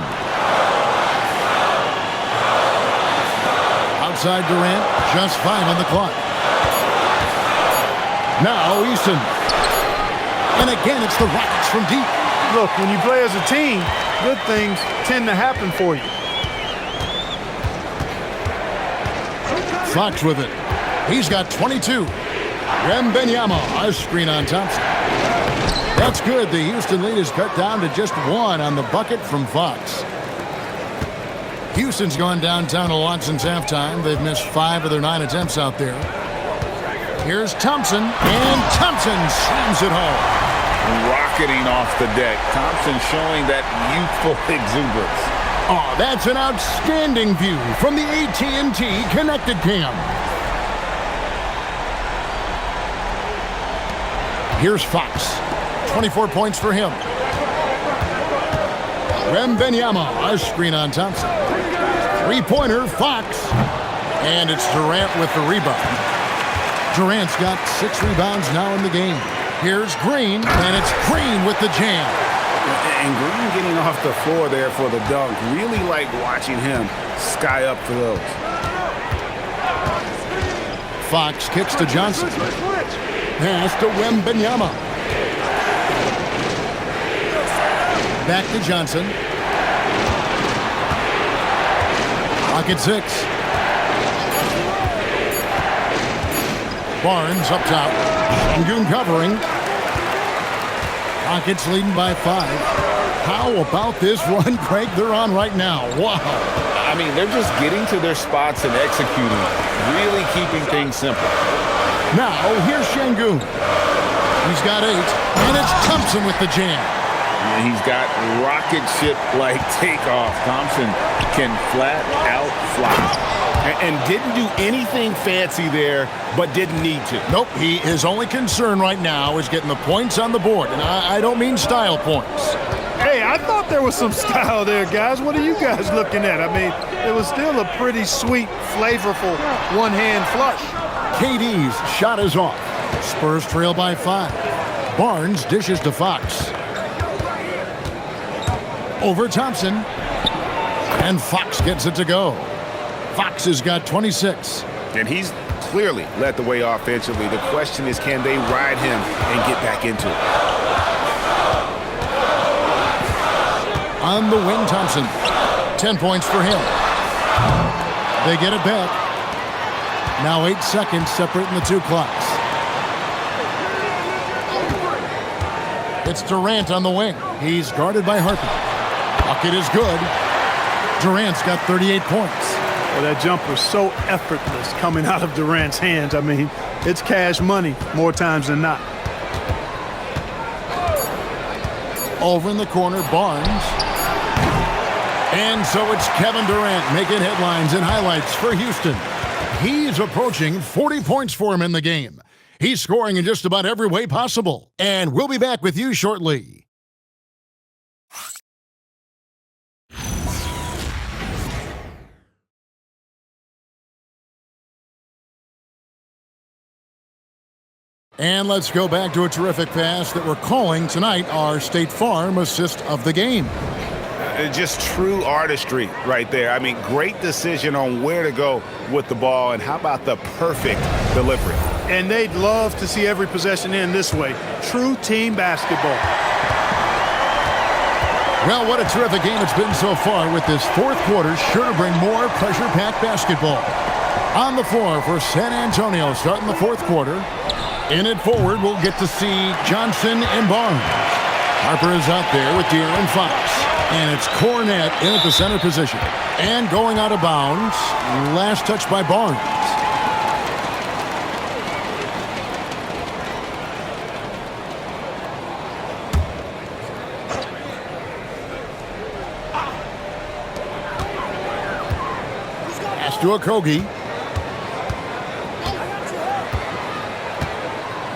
Outside Durant. Just 5 on the clock. Now Eason. And again, it's the Rockets from deep. Look, when you play as a team, good things tend to happen for you. Fox with it. He's got 22. Wembanyama, a screen on Thompson. That's good. The Houston lead is cut down to just one on the bucket from Fox. Houston's gone downtown a lot since halftime. They've missed 5 of their 9 attempts out there. Here's Thompson, and Thompson slams it home. Rocketing off the deck. Thompson showing that youthful exuberance. Oh, that's an outstanding view from the AT&T Connected Cam. Here's Fox. 24 points for him. Wembanyama, a screen on Thompson. Three-pointer, Fox. And it's Durant with the rebound. Durant's got 6 rebounds now in the game. Here's Green, and it's Green with the jam. And Green getting off the floor there for the dunk. Really like watching him sky up for those. Fox kicks to Johnson. Pass to Wembanyama. Back to Johnson. Pocket 6. Barnes up top. Sengun covering. Rockets leading by 5. How about this run, Craig, they're on right now? Wow. I mean, they're just getting to their spots and executing, really keeping things simple. Now, here's Sengun. He's got 8, and it's Thompson with the jam. And he's got rocket ship-like takeoff. Thompson can flat out fly. And didn't do anything fancy there, but didn't need to. Nope, his only concern right now is getting the points on the board. And I don't mean style points. Hey, I thought there was some style there, guys. What are you guys looking at? I mean, it was still a pretty sweet, flavorful one-hand flush. KD's shot is off. Spurs trail by 5. Barnes dishes to Fox. Over Thompson. And Fox gets it to go. Fox has got 26. And he's clearly led the way offensively. The question is, can they ride him and get back into it? On the wing, Thompson. 10 points for him. They get it back. Now 8 seconds separating the 2 clocks. It's Durant on the wing. He's guarded by Harper. Bucket is good. Durant's got 38 points. Well, that jumper's so effortless coming out of Durant's hands. I mean, it's cash money more times than not. Over in the corner, Barnes. And so it's Kevin Durant making headlines and highlights for Houston. He's approaching 40 points for him in the game. He's scoring in just about every way possible. And we'll be back with you shortly. And let's go back to a terrific pass that we're calling tonight our State Farm assist of the game. Just true artistry right there. I mean, great decision on where to go with the ball, and how about the perfect delivery? And they'd love to see every possession end this way. True team basketball. Well, what a terrific game it's been so far, with this 4th quarter sure to bring more pressure-packed basketball. On the floor for San Antonio starting the 4th quarter. In it forward, we'll get to see Johnson and Barnes. Harper is out there with De'Aaron Fox. And it's Cornette in at the center position. And going out of bounds, last touch by Barnes. Pass to Okogie.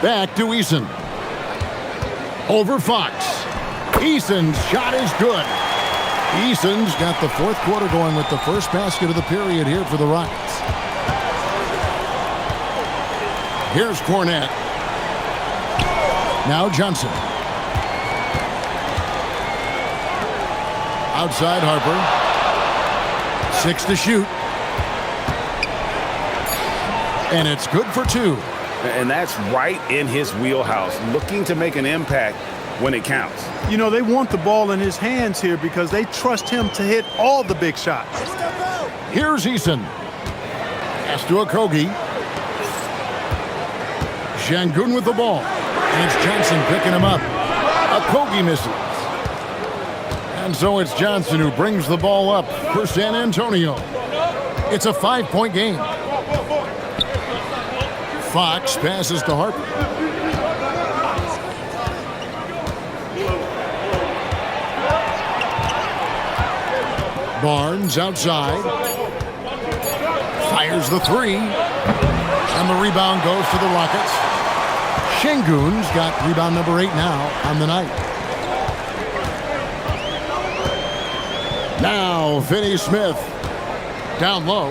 Back to Eason. Over Fox. Eason's shot is good. Eason's got the 4th quarter going with the first basket of the period here for the Rockets. Here's Cornette. Now Johnson. Outside Harper. 6 to shoot. And it's good for 2. And that's right in his wheelhouse, looking to make an impact when it counts. You know, they want the ball in his hands here because they trust him to hit all the big shots. Here's Eason. Pass to Okogie. Şengün with the ball. And it's Johnson picking him up. Okogie misses. And so it's Johnson who brings the ball up for San Antonio. It's a 5-point game. Fox passes to Harper. Barnes outside. Fires the three. And the rebound goes to the Rockets. Şengün's got rebound number 8 now on the night. Now Finney Smith down low.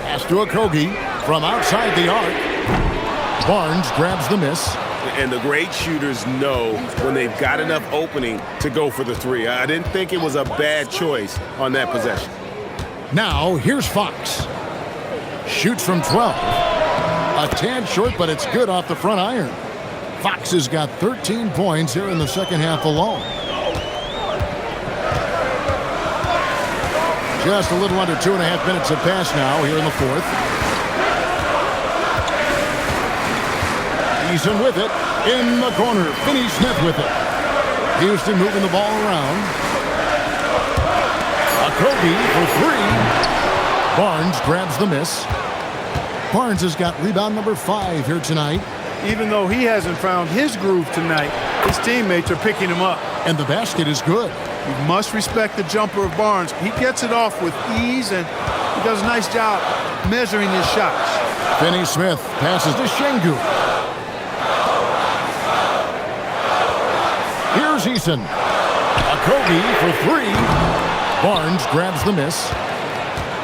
Pass to Okogie from outside the arc. Barnes grabs the miss. And the great shooters know when they've got enough opening to go for the three. I didn't think it was a bad choice on that possession. Now here's Fox. Shoots from 12. A tad short, but it's good off the front iron. Fox has got 13 points here in the second half alone. Just a little under 2.5 minutes have passed now here in the fourth. Eason with it in the corner. Finney Smith with it. Houston moving the ball around. Okogie for 3. Barnes grabs the miss. Barnes has got rebound number 5 here tonight. Even though he hasn't found his groove tonight, his teammates are picking him up. And the basket is good. You must respect the jumper of Barnes. He gets it off with ease, and he does a nice job measuring his shots. Finney Smith passes to Şengün. Here's Eason. Okogie for 3. Barnes grabs the miss.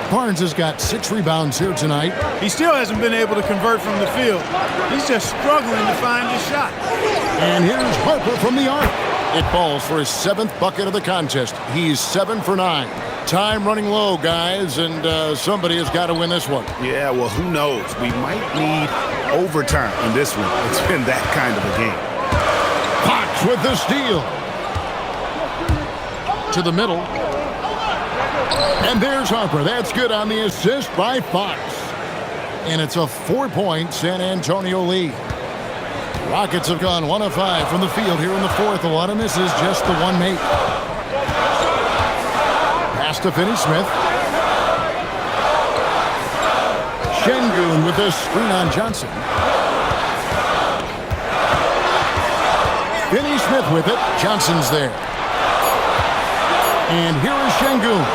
Barnes has got 6 rebounds here tonight. He still hasn't been able to convert from the field. He's just struggling to find his shot. And here's Harper from the arc. It falls for his 7th bucket of the contest. He's 7 for 9. Time running low, guys, and somebody has got to win this one. Yeah, well, who knows? We might need overtime in this one. It's been that kind of a game. Fox with the steal. To the middle. And there's Harper. That's good on the assist by Fox. And it's a 4-point San Antonio lead. Rockets have gone 1 of 5 from the field here in the fourth. A lot of misses, just the one make. Pass to Finney Smith. Şengün with the screen on Johnson. Finney Smith with it. Johnson's there. And here is Şengün.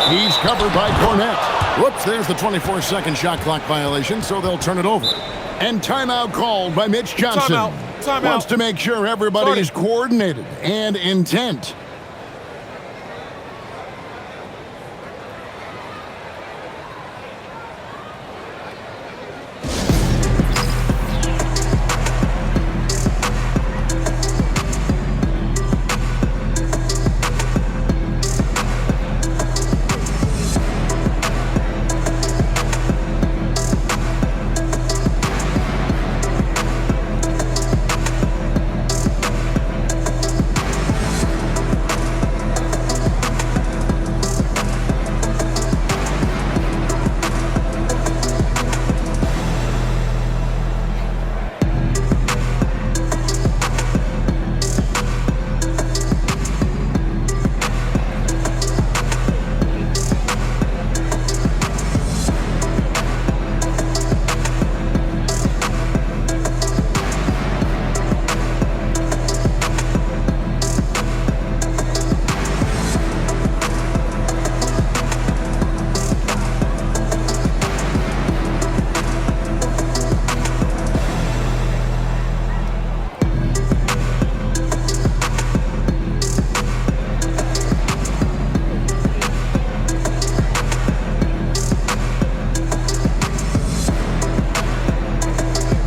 He's covered by Cornet. Whoops, there's the 24-second shot clock violation, so they'll turn it over. And timeout called by Mitch Johnson. Timeout. Wants to make sure everybody is coordinated and intent.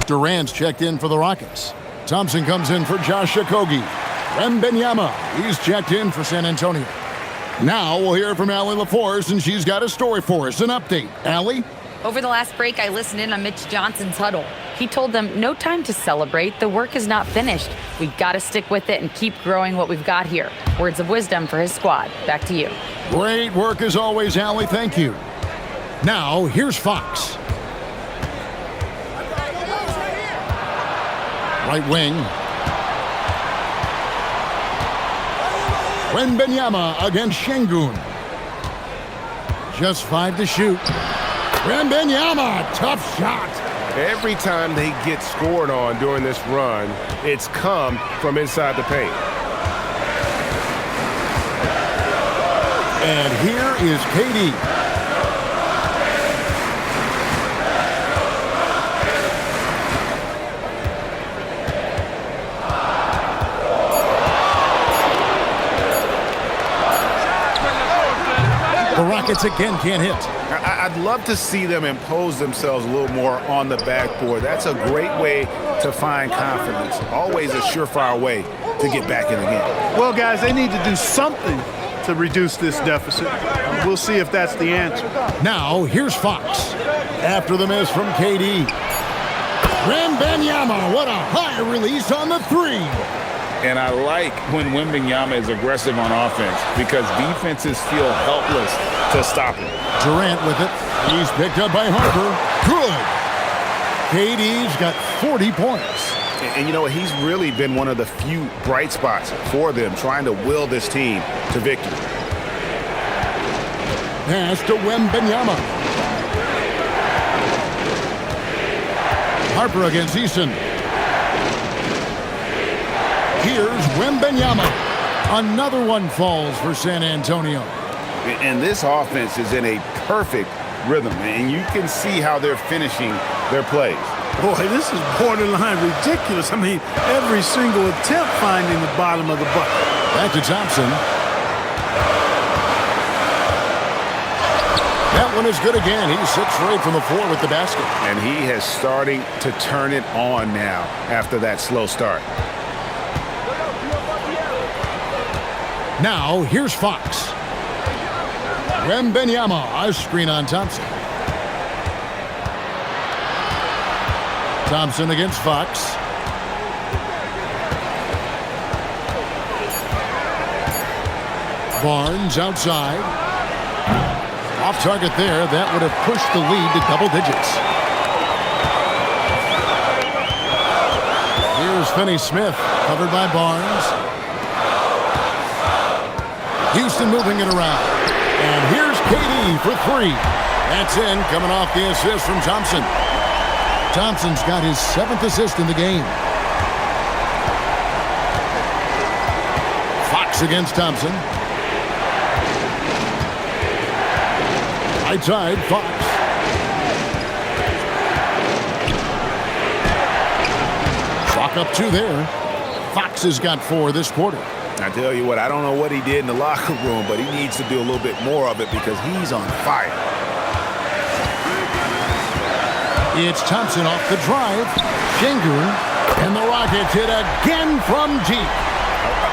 Durant's checked in for the Rockets. Thompson comes in for Josh Okogie. Wembanyama, he's checked in for San Antonio. Now we'll hear from Allie LaForce, and she's got a story for us, an update. Allie? Over the last break, I listened in on Mitch Johnson's huddle. He told them, no time to celebrate. The work is not finished. We've got to stick with it and keep growing what we've got here. Words of wisdom for his squad. Back to you. Great work as always, Allie. Thank you. Now, here's Fox. Right wing. Wembanyama against Şengün. Just 5 to shoot. Wembanyama, tough shot. Every time they get scored on during this run, it's come from inside the paint. And here is KD. The Rockets again can't hit. I'd love to see them impose themselves a little more on the backboard. That's a great way to find confidence. Always a surefire way to get back in the game. Well, guys, they need to do something to reduce this deficit. We'll see if that's the answer. Now, here's Fox. After the miss from KD. Wembanyama, what a high release on the 3. And I like when Wembanyama is aggressive on offense because defenses feel helpless to stop him. Durant with it. He's picked up by Harper. Good. KD's got 40 points. And you know, he's really been one of the few bright spots for them, trying to will this team to victory. Pass to Wembanyama. Harper against Eason. Here's Wembanyama. Another one falls for San Antonio. And this offense is in a perfect rhythm, and you can see how they're finishing their plays. Boy, this is borderline ridiculous. I mean, every single attempt finding the bottom of the bucket. Back to Thompson. That one is good again. He's 6 for 8 from the floor with the basket. And he is starting to turn it on now after that slow start. Now, here's Fox. Wembanyama, a screen on Thompson. Thompson against Fox. Barnes outside. Off target there. That would have pushed the lead to double digits. Here's Finney-Smith, covered by Barnes. Houston moving it around. And here's KD for 3. That's in, coming off the assist from Thompson. Thompson's got his 7th assist in the game. Fox against Thompson. Right side, Fox. Clock up 2 there. Fox has got 4 this quarter. I tell you what, I don't know what he did in the locker room, but he needs to do a little bit more of it because he's on fire. It's Thompson off the drive. Şengün, and the Rockets hit again from deep.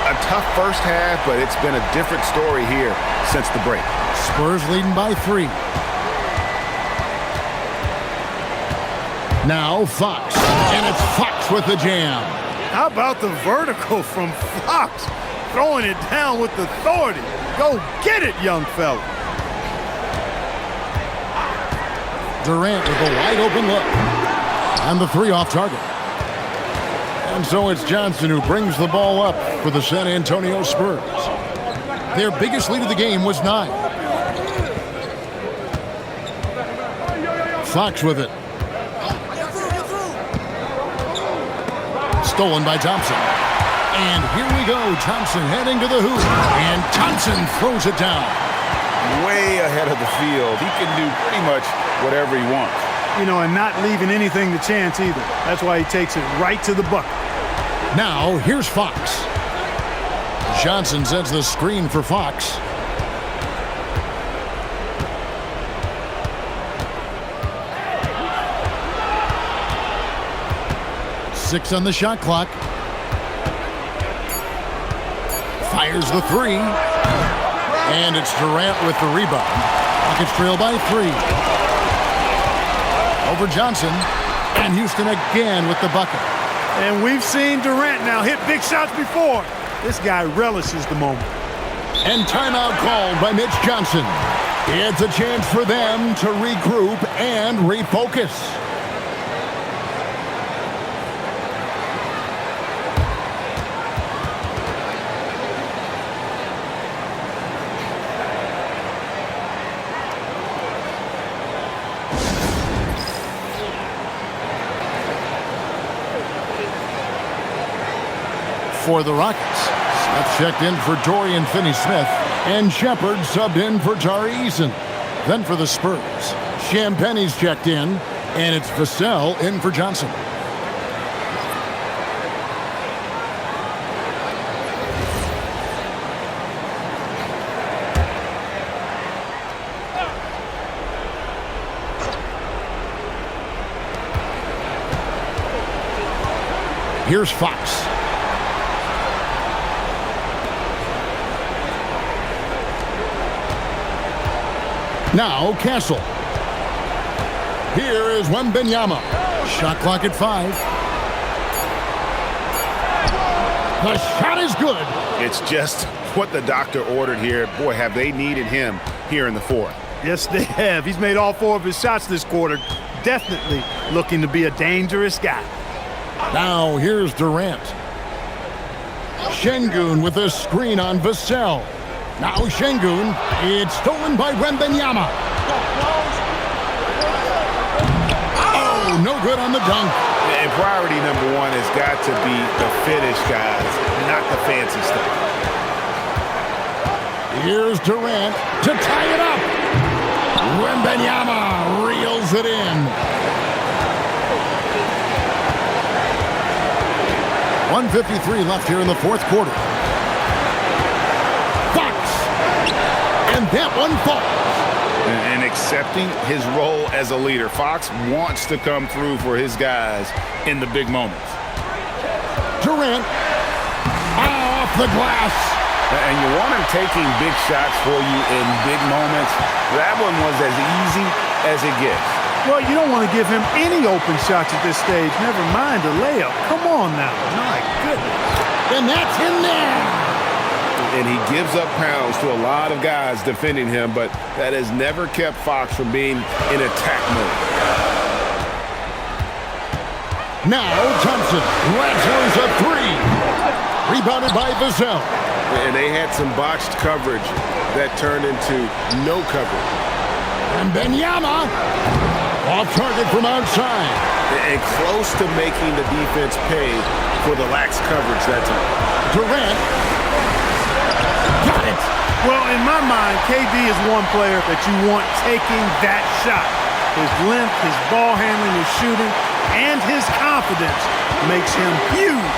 A tough first half, but it's been a different story here since the break. Spurs leading by 3. Now Fox, and it's Fox with the jam. How about the vertical from Fox? Throwing it down with authority. Go get it, young fella. Durant with a wide open look. And the 3 off target. And so it's Johnson who brings the ball up for the San Antonio Spurs. Their biggest lead of the game was 9. Fox with it. Stolen by Thompson. And here we go. Thompson heading to the hoop. And Thompson throws it down. Way ahead of the field. He can do pretty much whatever he wants. You know, and not leaving anything to chance either. That's why he takes it right to the bucket. Now, here's Fox. Johnson sets the screen for Fox. Six on the shot clock. Fires the 3. And it's Durant with the rebound. Rockets trail by 3. Over Johnson. And Houston again with the bucket. And we've seen Durant now hit big shots before. This guy relishes the moment. And timeout called by Mitch Johnson. It's a chance for them to regroup and refocus. for the Rockets. Smith checked in for Dorian Finney-Smith, and Shepard subbed in for Tari Eason. Then for the Spurs, Champagne's checked in, and it's Vassell in for Johnson. Here's Fox. Now Castle. Here is Wembanyama. Shot clock at 5. The shot is good. It's just what the doctor ordered here. Boy, have they needed him here in the fourth. Yes, they have. He's made all 4 of his shots this quarter. Definitely looking to be a dangerous guy. Now here's Durant. Şengün with a screen on Vassell. Now Şengün. It's stolen by Wembanyama. Oh, no good on the dunk. And priority number 1 has got to be the finish, guys, not the fancy stuff. Here's Durant to tie it up. Wembanyama reels it in. 1:53 left here in the fourth quarter. Fox. And that one falls. And accepting his role as a leader. Fox wants to come through for his guys in the big moments. Durant. Off the glass. And you want him taking big shots for you in big moments. That one was as easy as it gets. Well, you don't want to give him any open shots at this stage. Never mind a layup. Come on now. My goodness. And that's in there. And he gives up pounds to a lot of guys defending him, but that has never kept Fox from being in attack mode. Now Thompson launches a 3. Rebounded by Vassell. And they had some botched coverage that turned into no coverage. And Wembanyama off target from outside. And close to making the defense pay for the lax coverage that time. Durant. Got it. Well, in my mind, KD is one player that you want taking that shot. His length, his ball handling, his shooting, and his confidence makes him huge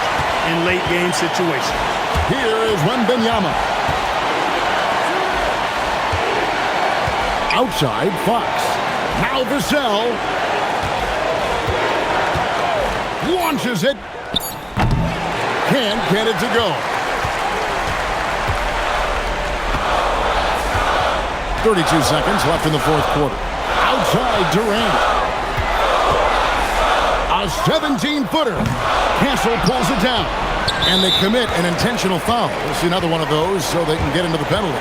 in late game situations. Here is Wembanyama. Outside, Fox. Now Vassell. Launches it. Can't get it to go. 32 seconds left in the fourth quarter. Outside, Durant. A 17-footer. Castle pulls it down. And they commit an intentional foul. We'll see another one of those so they can get into the penalty.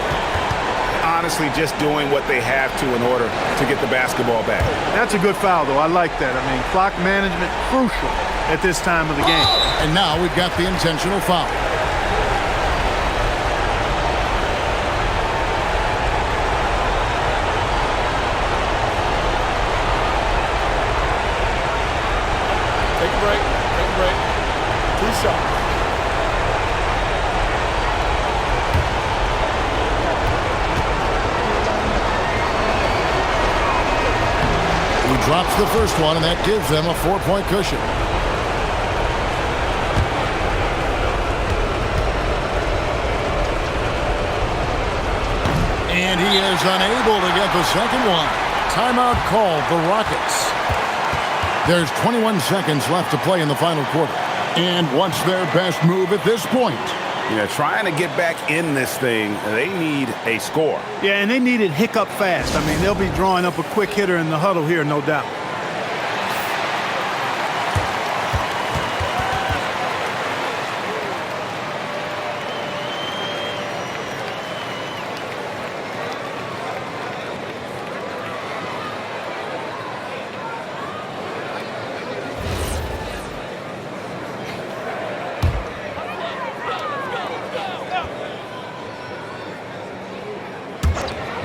Honestly, just doing what they have to in order to get the basketball back. That's a good foul, though. I like that. I mean, clock management crucial at this time of the game. And now we've got the intentional foul. Take a break. Take a break. 2 shots. Drops the first one, and that gives them a 4-point cushion. And he is unable to get the second one. Timeout called the Rockets. There's 21 seconds left to play in the final quarter. And what's their best move at this point? You know, trying to get back in this thing, they need a score. Yeah, and they need it hiccup fast. I mean, they'll be drawing up a quick hitter in the huddle here, no doubt.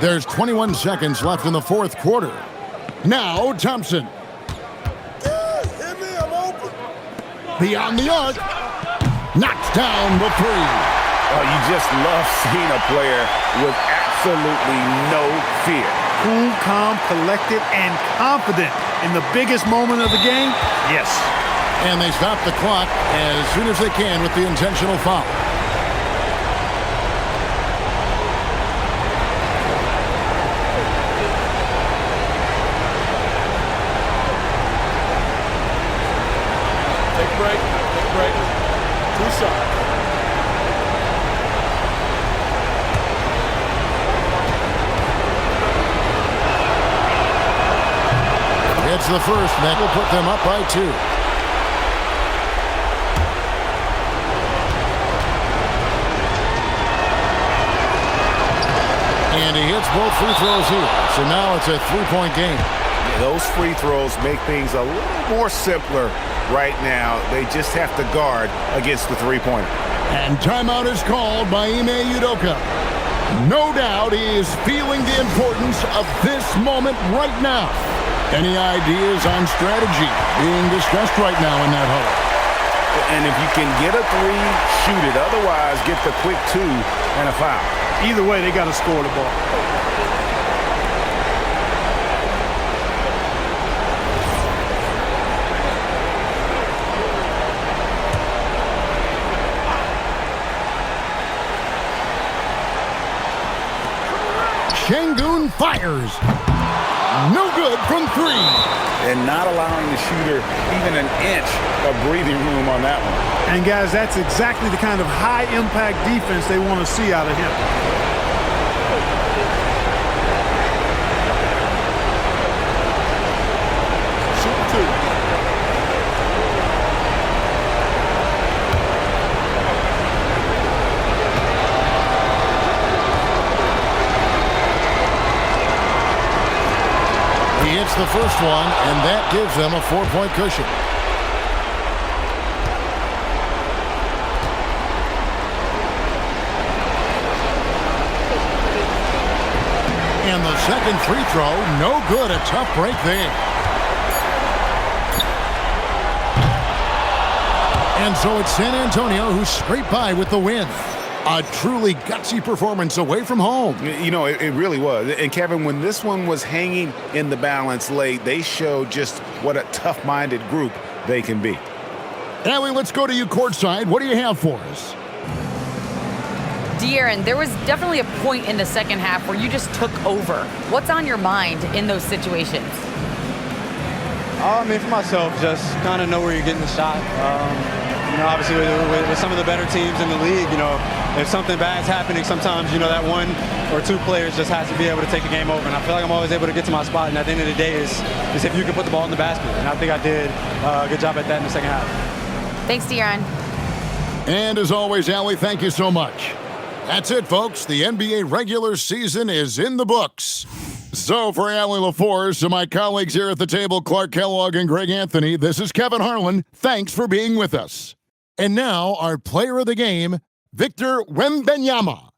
There's 21 seconds left in the fourth quarter. Now Thompson. Hit me, I'm open. Beyond the arc. Knocks down the three. Oh, you just love seeing a player with absolutely no fear. Cool, calm, collected, and confident in the biggest moment of the game? Yes. And they stop the clock as soon as they can with the intentional foul. Take a break. Take a break. 2 shots. It's the first, and that will put them up by 2. And he hits both free throws here. So now it's a 3-point game. Those free throws make things a little more simpler right now. They just have to guard against the three-pointer. And timeout is called by Ime Udoka. No doubt he is feeling the importance of this moment right now. Any ideas on strategy being discussed right now in that huddle? And if you can get a three, shoot it. Otherwise, get the quick 2 and a foul. Either way, they got to score the ball. Şengün fires. No good from 3. And not allowing the shooter even an inch of breathing room on that one. And guys, that's exactly the kind of high-impact defense they want to see out of him. Shoot 2. He hits the first one, and that gives them a 4-point cushion. And the second free throw, no good. A tough break there. And so it's San Antonio who scraped by with the win. A truly gutsy performance away from home. You know, it really was. And, Kevin, when this one was hanging in the balance late, they showed just what a tough-minded group they can be. Allie, let's go to you courtside. What do you have for us? De'Aaron, there was definitely a point in the second half where you just took over. What's on your mind in those situations? I mean, for myself, just kind of know where you're getting the shot. You know, obviously with some of the better teams in the league, you know, if something bad's happening, sometimes, you know, that 1 or 2 players just has to be able to take the game over. And I feel like I'm always able to get to my spot. And at the end of the day is if you can put the ball in the basket. And I think I did a good job at that in the second half. Thanks, De'Aaron. And as always, Allie, thank you so much. That's it, folks. The NBA regular season is in the books. So for Allie LaForce and my colleagues here at the table, Clark Kellogg and Greg Anthony, this is Kevin Harlan. Thanks for being with us. And now our player of the game, Victor Wembanyama.